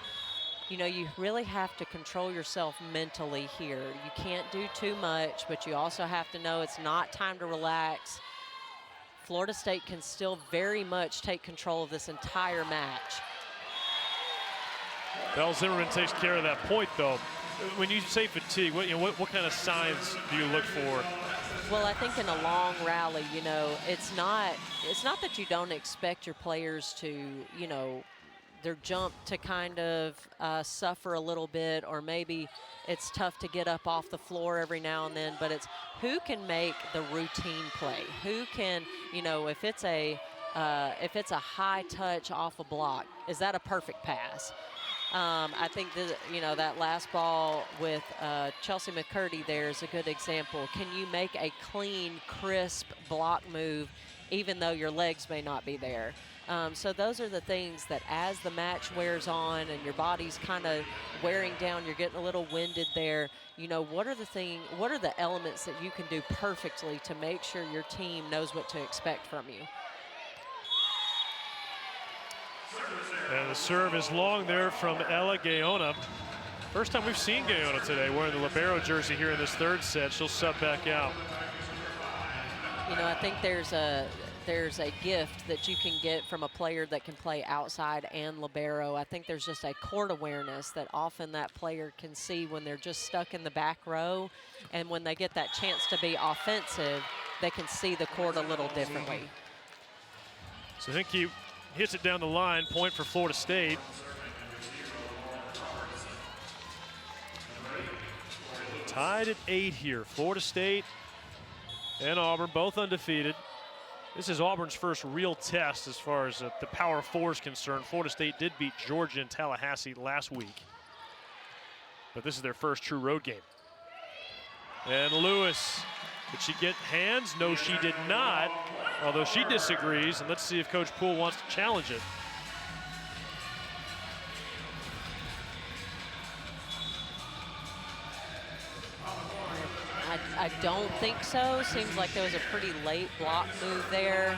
you know, you really have to control yourself mentally here. You can't do too much, but you also have to know it's not time to relax. Florida State can still very much take control of this entire match. Belle Zimmerman takes care of that point, though. When you say fatigue, what kind of signs do you look for? Well, I think in a long rally, you know, it's not that you don't expect your players to, you know, their jump to kind of suffer a little bit, or maybe it's tough to get up off the floor every now and then, but it's who can make the routine play? Who can, you know, if it's a high touch off a block, is that a perfect pass? I think that, you know, that last ball with Chelsea McCurdy there is a good example. Can you make a clean, crisp block move even though your legs may not be there? So those are the things that as the match wears on and your body's kind of wearing down, you're getting a little winded there, you know, what are the elements that you can do perfectly to make sure your team knows what to expect from you? And the serve is long there from Ella Gaona. First time we've seen Gaona today wearing the libero jersey here in this third set. She'll sub back out. You know, I think there's a gift that you can get from a player that can play outside and libero. I think there's just a court awareness that often that player can see when they're just stuck in the back row, and when they get that chance to be offensive, they can see the court a little differently. So I think he hits it down the line, point for Florida State. Tied at 8 here. Florida State and Auburn both undefeated. This is Auburn's first real test as far as the Power Four is concerned. Florida State did beat Georgia in Tallahassee last week, but this is their first true road game. And Lewis, did she get hands? No, she did not, although she disagrees. And let's see if Coach Poole wants to challenge it. I don't think so. Seems like there was a pretty late block move there.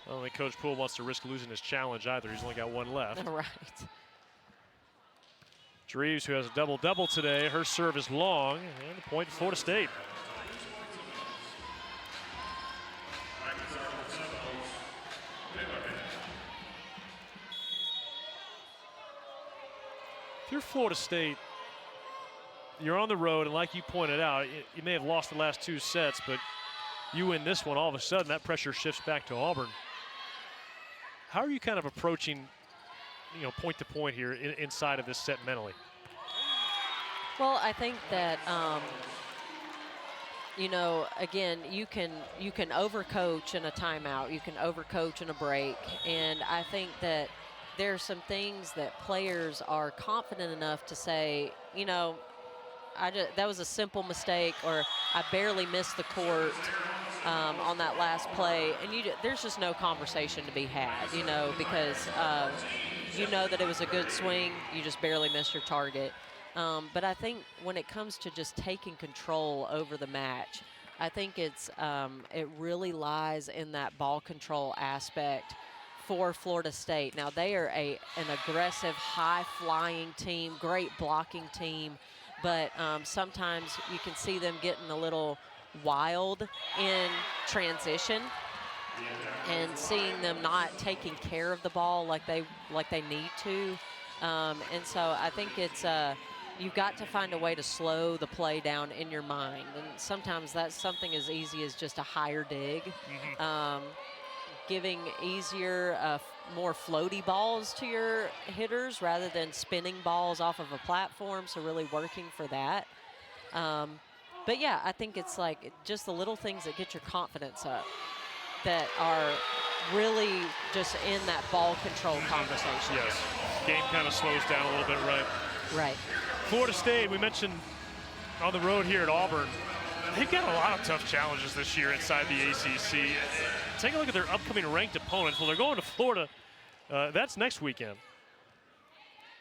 I don't think Coach Poole wants to risk losing his challenge either. He's only got one left. Right. Dreves, who has a double-double today, her serve is long, and the point to Florida State. If you're Florida State, you're on the road, and like you pointed out, you may have lost the last 2 sets, but you win this one, all of a sudden that pressure shifts back to Auburn. How are you kind of approaching, point to point here inside of this set mentally? Well, I think that again, you can overcoach in a timeout, you can overcoach in a break, and I think that there are some things that players are confident enough to say, that was a simple mistake, or I barely missed the court on that last play, and there's just no conversation to be had, because that it was a good swing, you just barely missed your target. But I think when it comes to just taking control over the match, I think it really lies in that ball control aspect for Florida State. Now, they are an aggressive, high-flying team, great blocking team, but sometimes you can see them getting a little wild in transition and seeing them not taking care of the ball like they need to. And so I think it's you've got to find a way to slow the play down in your mind. And sometimes that's something as easy as just a higher dig. Giving easier, more floaty balls to your hitters rather than spinning balls off of a platform, so really working for that. But yeah, I think it's like just the little things that get your confidence up that are really just in that ball control conversation. Yes, game kind of slows down a little bit, right? Right. Florida State, we mentioned on the road here at Auburn, they've got a lot of tough challenges this year inside the ACC. Take a look at their upcoming ranked opponents. Well, they're going to Florida. That's next weekend.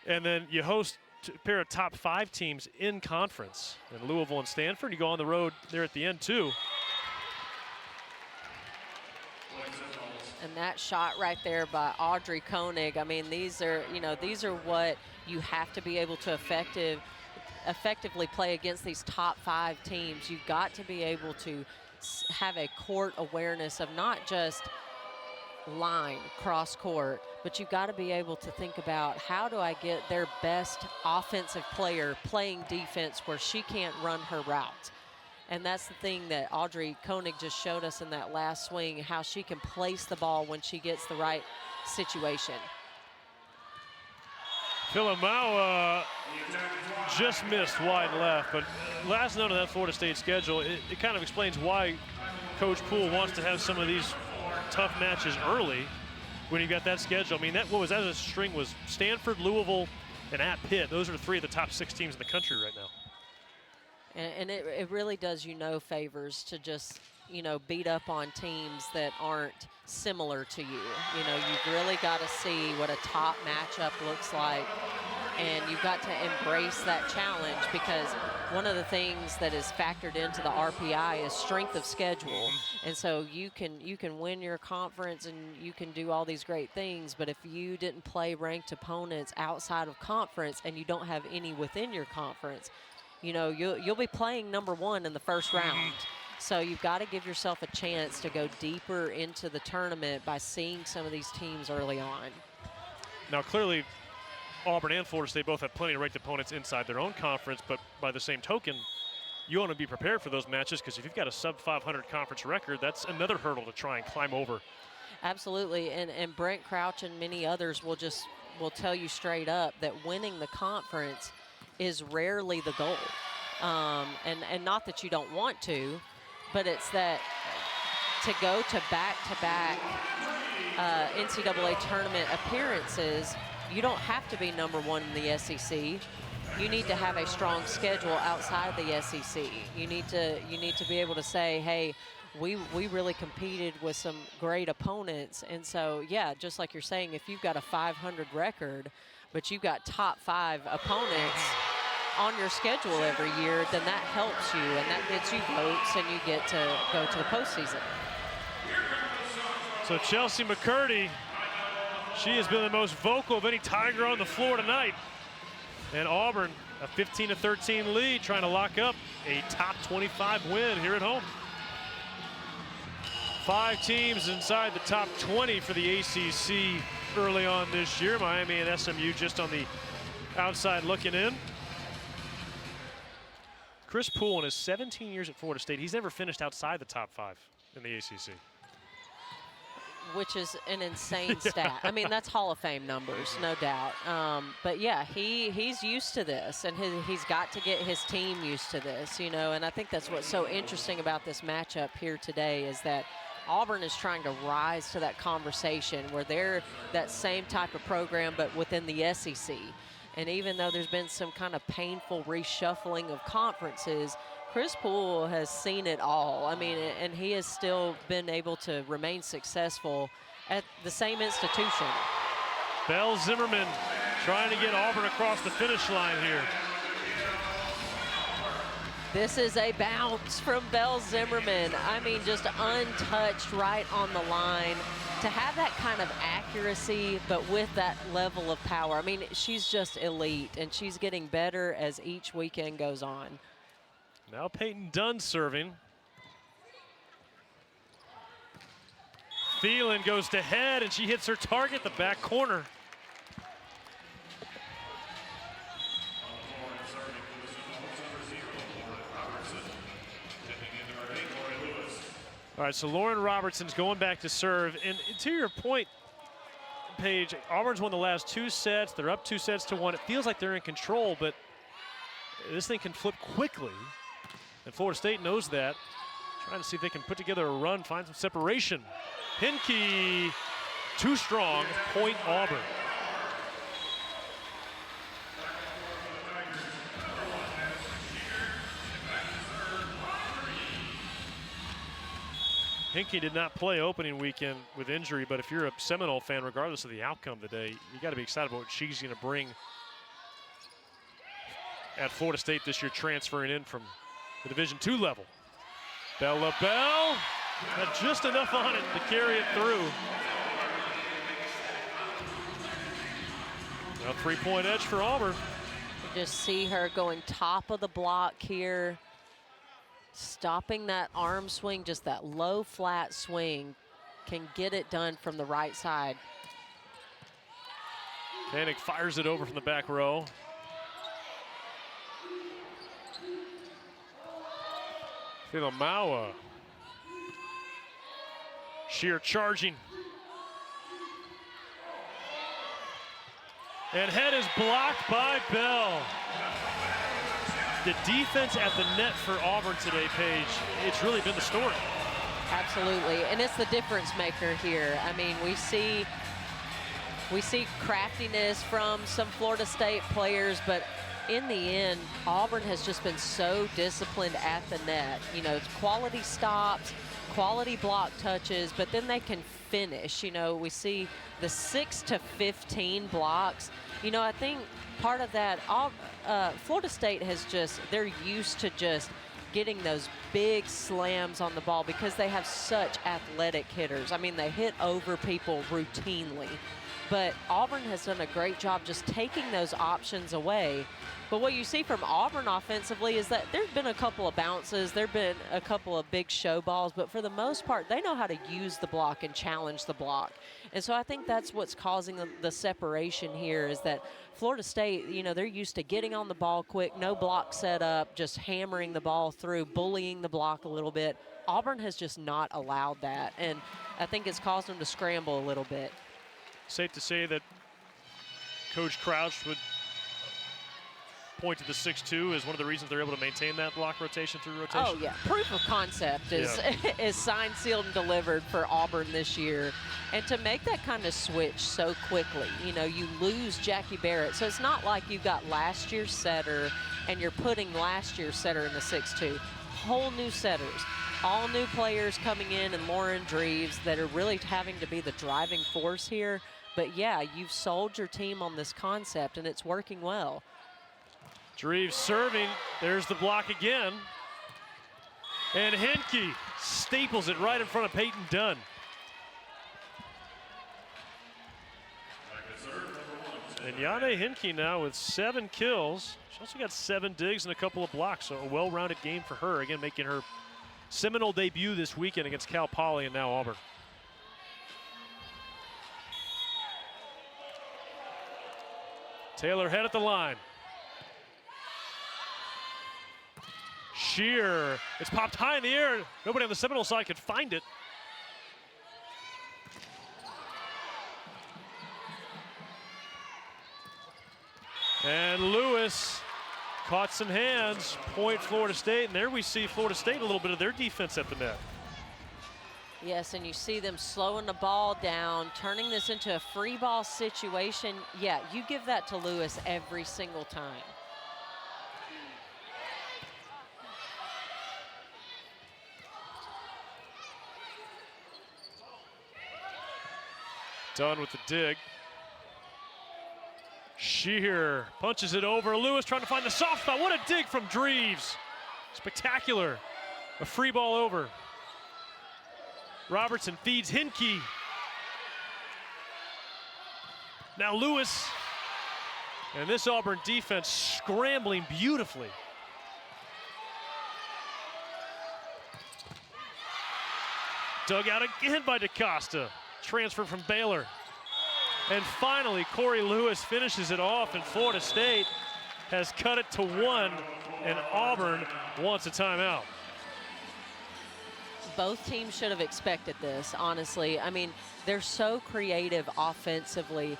And then you host a pair of top 5 teams in conference, in Louisville and Stanford. You go on the road there at the end, too. And that shot right there by Audrey Koenig, I mean, these are what you have to be able to effectively play against these top 5 teams. You've got to be able to have a court awareness of not just line, cross court, but you've got to be able to think about how do I get their best offensive player playing defense where she can't run her route. And that's the thing that Audrey Koenig just showed us in that last swing, how she can place the ball when she gets the right situation. Philemau just missed wide left, but last note of that Florida State schedule, it kind of explains why Coach Poole wants to have some of these tough matches early when you got that schedule. I mean, that a string was Stanford, Louisville, and at Pitt. Those are 3 of the top 6 teams in the country right now. And it really does favors to just, beat up on teams that aren't similar to you. You've really got to see what a top matchup looks like, and you've got to embrace that challenge, because one of the things that is factored into the RPI is strength of schedule. And so you can win your conference and you can do all these great things, but if you didn't play ranked opponents outside of conference and you don't have any within your conference, you'll be playing number 1 in the first round. So you've got to give yourself a chance to go deeper into the tournament by seeing some of these teams early on. Now, clearly, Auburn and Florida State both have plenty of ranked opponents inside their own conference, but by the same token, you want to be prepared for those matches, because if you've got a sub-500 conference record, that's another hurdle to try and climb over. Absolutely, and Brent Crouch and many others will tell you straight up that winning the conference is rarely the goal. And not that you don't want to, but it's that to go to back-to-back NCAA tournament appearances, you don't have to be #1 in the SEC. You need to have a strong schedule outside the SEC. You need to be able to say, hey, we really competed with some great opponents. And so, yeah, just like you're saying, if you've got a 500 record, but you've got top 5 opponents on your schedule every year, then that helps you and that gets you votes and you get to go to the postseason. So Chelsea McCurdy, she has been the most vocal of any Tiger on the floor tonight. And Auburn, a 15-13 lead, trying to lock up a top 25 win here at home. 5 teams inside the top 20 for the ACC early on this year. Miami and SMU just on the outside looking in. Chris Poole, in his 17 years at Florida State, he's never finished outside the top 5 in the ACC. Which is an insane stat. I mean, that's Hall of Fame numbers, no doubt. But yeah, he's used to this, and he's got to get his team used to this, you know. And I think that's what's so interesting about this matchup here today is that Auburn is trying to rise to that conversation where they're that same type of program, but within the SEC. And even though there's been some kind of painful reshuffling of conferences, Chris Poole has seen it all. I mean, and he has still been able to remain successful at the same institution. Belle Zimmerman trying to get Auburn across the finish line here. This is a bounce from Belle Zimmerman. I mean, just untouched right on the line. To have that kind of accuracy, but with that level of power. I mean, she's just elite, and she's getting better as each weekend goes on. Now Peyton Dunn serving. Thielen goes to head, and she hits her target, the back corner. All right, so Lauren Robertson's going back to serve. And to your point, Paige, Auburn's won the last 2 sets. They're up 2-1. It feels like they're in control, but this thing can flip quickly. And Florida State knows that. Trying to see if they can put together a run, find some separation. Hinkie, too strong, point Auburn. Hinkie did not play opening weekend with injury, but if you're a Seminole fan, regardless of the outcome today, you got to be excited about what she's going to bring at Florida State this year, transferring in from the Division II level. Bella Bell had just enough on it to carry it through. A 3-point edge for Auburn. You just see her going top of the block here, stopping that arm swing, just that low flat swing, can get it done from the right side. Koenig fires it over from the back row. Filamawa. Sheer charging. And head is blocked by Bell. The defense at the net for Auburn today, Paige, it's really been the story. Absolutely, and it's the difference maker here. I mean, we see craftiness from some Florida State players, but in the end, Auburn has just been so disciplined at the net. You know, it's quality stops, quality block touches, but then they can finish. You know, we see the 6 to 15 blocks. You know, I think part of that, Florida State has they're used to just getting those big slams on the ball because they have such athletic hitters. I mean, they hit over people routinely. But Auburn has done a great job just taking those options away. But what you see from Auburn offensively is that there's been a couple of bounces, there've been a couple of big show balls, but for the most part, they know how to use the block and challenge the block. And so I think that's what's causing the separation here is that Florida State, you know, they're used to getting on the ball quick, no block set up, just hammering the ball through, bullying the block a little bit. Auburn has just not allowed that, and I think it's caused them to scramble a little bit. Safe to say that Coach Crouch would pointed the 6-2 is one of the reasons they're able to maintain that block rotation through rotation. Oh, yeah. Proof of concept is, is signed, sealed, and delivered for Auburn this year. And to make that kind of switch so quickly, you know, you lose Jackie Barrett. So it's not like you've got last year's setter and you're putting last year's setter in the 6-2. Whole new setters. All new players coming in, and Lauren Dreves that are really having to be the driving force here. But, yeah, you've sold your team on this concept, and it's working well. Dreves serving. There's the block again. And Henke staples it right in front of Peyton Dunn. And Yane Henke now with 7 kills. She also got 7 digs and a couple of blocks, so a well-rounded game for her. Again, making her Seminole debut this weekend against Cal Poly and now Auburn. Taylor head at the line. Shear, it's popped high in the air. Nobody on the Seminole side could find it. And Lewis caught some hands, point Florida State, and there we see Florida State a little bit of their defense at the net. Yes, and you see them slowing the ball down, turning this into a free ball situation. Yeah, you give that to Lewis every single time. Done with the dig. Shear punches it over. Lewis trying to find the soft spot. What a dig from Dreves. Spectacular. A free ball over. Robertson feeds Henke. Now Lewis. And this Auburn defense scrambling beautifully. Dug out again by DaCosta. Transfer from Baylor. And finally, Corey Lewis finishes it off, and Florida State has cut it to 1, and Auburn wants a timeout. Both teams should have expected this, honestly. I mean, they're so creative offensively.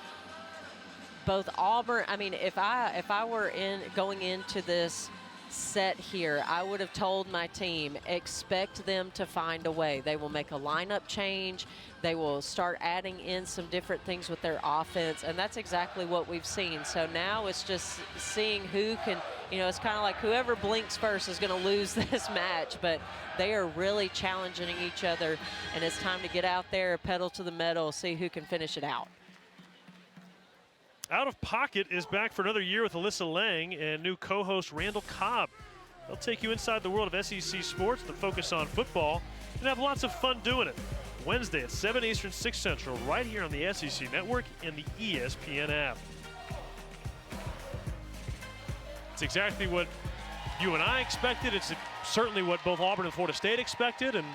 Both Auburn, I mean, if I were going into this set here, I would have told my team, expect them to find a way. They will make a lineup change. They will start adding in some different things with their offense, and that's exactly what we've seen. So now it's just seeing who can, you know, it's kind of like whoever blinks first is going to lose this match, but they are really challenging each other, and it's time to get out there, pedal to the metal, see who can finish it out. Out of Pocket is back for another year with Alyssa Lang and new co-host Randall Cobb. They'll take you inside the world of SEC sports to focus on football and have lots of fun doing it. Wednesday at 7 Eastern, 6 Central, right here on the SEC Network and the ESPN app. It's exactly what you and I expected. It's certainly what both Auburn and Florida State expected. And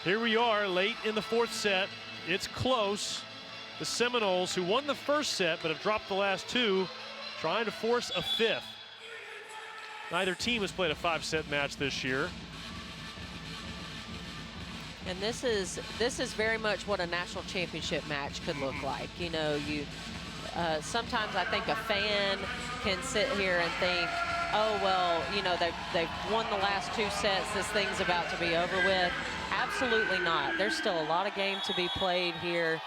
here we are late in the 4th set. It's close. The Seminoles, who won the first set but have dropped the last 2, trying to force a 5th. Neither team has played a 5-set match this year. And this is very much what a national championship match could look like. You know, sometimes I think a fan can sit here and think, oh, well, you know, they've won the last 2 sets. This thing's about to be over with. Absolutely not. There's still a lot of game to be played here.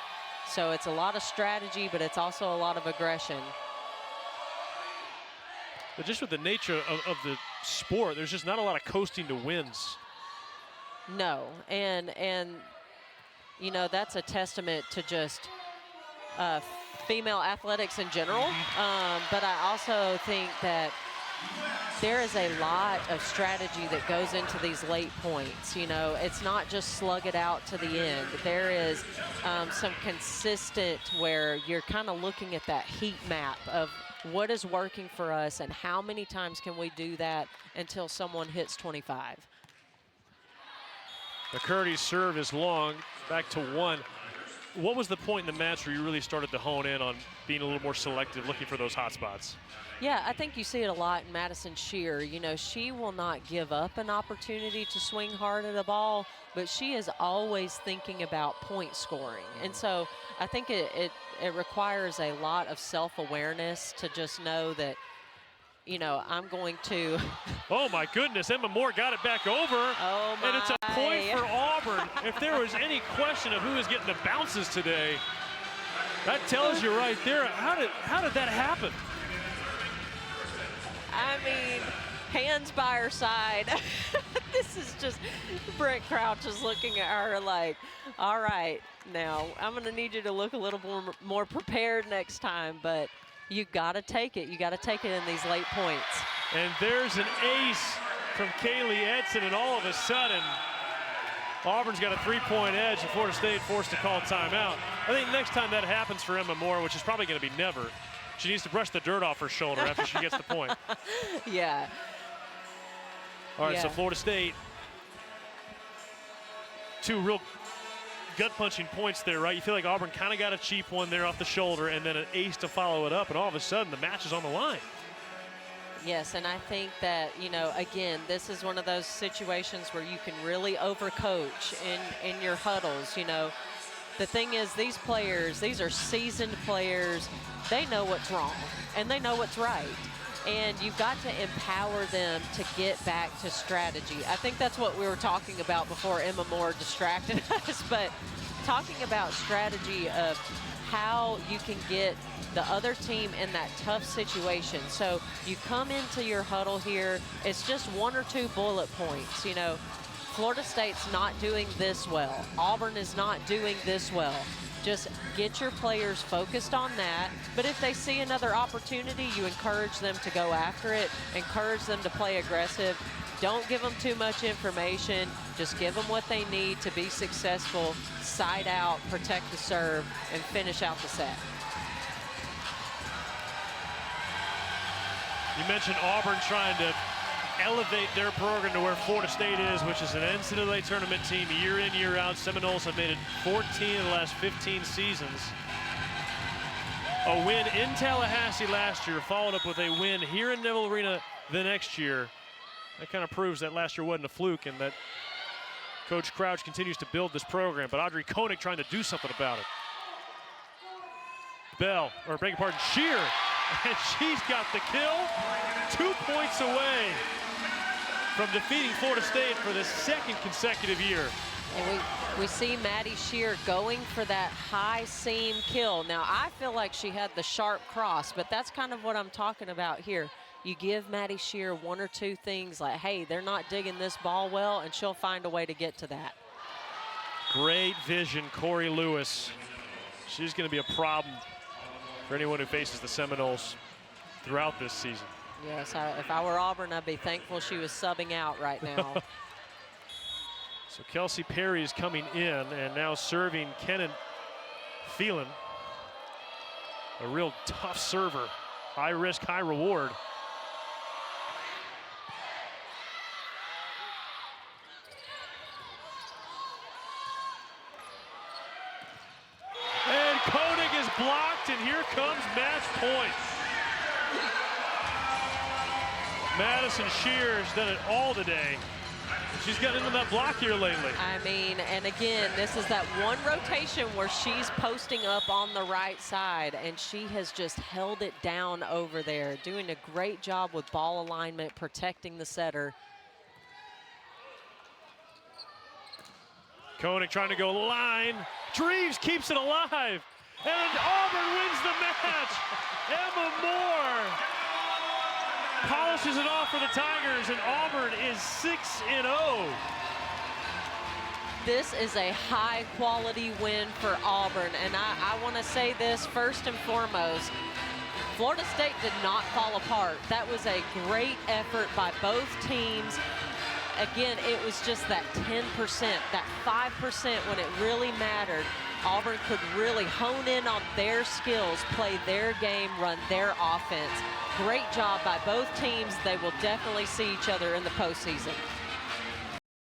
So it's a lot of strategy, but it's also a lot of aggression. But just with the nature of the sport, there's just not a lot of coasting to wins. No, and you know, that's a testament to just female athletics in general. But I also think that there is a lot of strategy that goes into these late points. You know, it's not just slug it out to the end. There is some consistent where you're kind of looking at that heat map of what is working for us and how many times can we do that until someone hits 25. McCurdy's serve is long, back to 1. What was the point in the match where you really started to hone in on being a little more selective, looking for those hot spots? Yeah, I think you see it a lot in Madison Shear. You know, she will not give up an opportunity to swing hard at a ball, but she is always thinking about point scoring. And so I think it requires a lot of self-awareness to just know that you know, I'm going to. Oh my goodness, Emma Moore got it back over. Oh my. And it's a point for Auburn. If there was any question of who is getting the bounces today, that tells you right there. How did that happen? I mean, hands by her side. This is just, Brent Crouch is looking at her like, all right, now I'm going to need you to look a little more prepared next time, but you got to take it. You got to take it in these late points. And there's an ace from Kaylee Edson, and all of a sudden, Auburn's got a 3-point edge, and Florida State forced to call timeout. I think next time that happens for Emma Moore, which is probably going to be never, she needs to brush the dirt off her shoulder after she gets the point. Yeah. All right, yeah. so Florida State, 2 real gut-punching points there, right? You feel like Auburn kind of got a cheap one there off the shoulder and then an ace to follow it up, and all of a sudden the match is on the line. Yes, and I think that, you know, again, this is one of those situations where you can really overcoach in your huddles. You know, the thing is, these players, these are seasoned players. They know what's wrong, and they know what's right. And you've got to empower them to get back to strategy. I think that's what we were talking about before Emma Moore distracted us, but talking about strategy of how you can get the other team in that tough situation. So you come into your huddle here, it's just 1 or 2 bullet points. You know, Florida State's not doing this well. Auburn is not doing this well. Just get your players focused on that. But if they see another opportunity, you encourage them to go after it, encourage them to play aggressive. Don't give them too much information. Just give them what they need to be successful, side out, protect the serve, and finish out the set. You mentioned Auburn trying to elevate their program to where Florida State is, which is an NCAA tournament team year in, year out. Seminoles have made it 14 of the last 15 seasons. A win in Tallahassee last year, followed up with a win here in Neville Arena the next year. That kind of proves that last year wasn't a fluke and that Coach Crouch continues to build this program. But Audrey Koenig trying to do something about it. Bell, or beg your pardon, Shear, and she's got the kill. 2 points away from defeating Florida State for the 2nd consecutive year. And we see Maddie Shear going for that high seam kill. Now, I feel like she had the sharp cross, but that's kind of what I'm talking about here. You give Maddie Shear 1 or 2 things like, hey, they're not digging this ball well, and she'll find a way to get to that. Great vision, Corey Lewis. She's going to be a problem for anyone who faces the Seminoles throughout this season. Yes, if I were Auburn, I'd be thankful she was subbing out right now. So Kelsey Perry is coming in and now serving Kenan Phelan. A real tough server. High risk, high reward. And Koenig is blocked, and here comes match point. Madison Shear has done it all today. She's got into that block here lately. I mean, and again, this is that one rotation where she's posting up on the right side, and she has just held it down over there, doing a great job with ball alignment, protecting the setter. Koenig trying to go line. Dreves keeps it alive. And Auburn wins the match. Emma Moore polishes it off for the Tigers, and Auburn is 6-0. This is a high-quality win for Auburn, and I want to say this first and foremost. Florida State did not fall apart. That was a great effort by both teams. Again, it was just that 10%, that 5% when it really mattered. Auburn could really hone in on their skills, play their game, run their offense. Great job by both teams. They will definitely see each other in the postseason.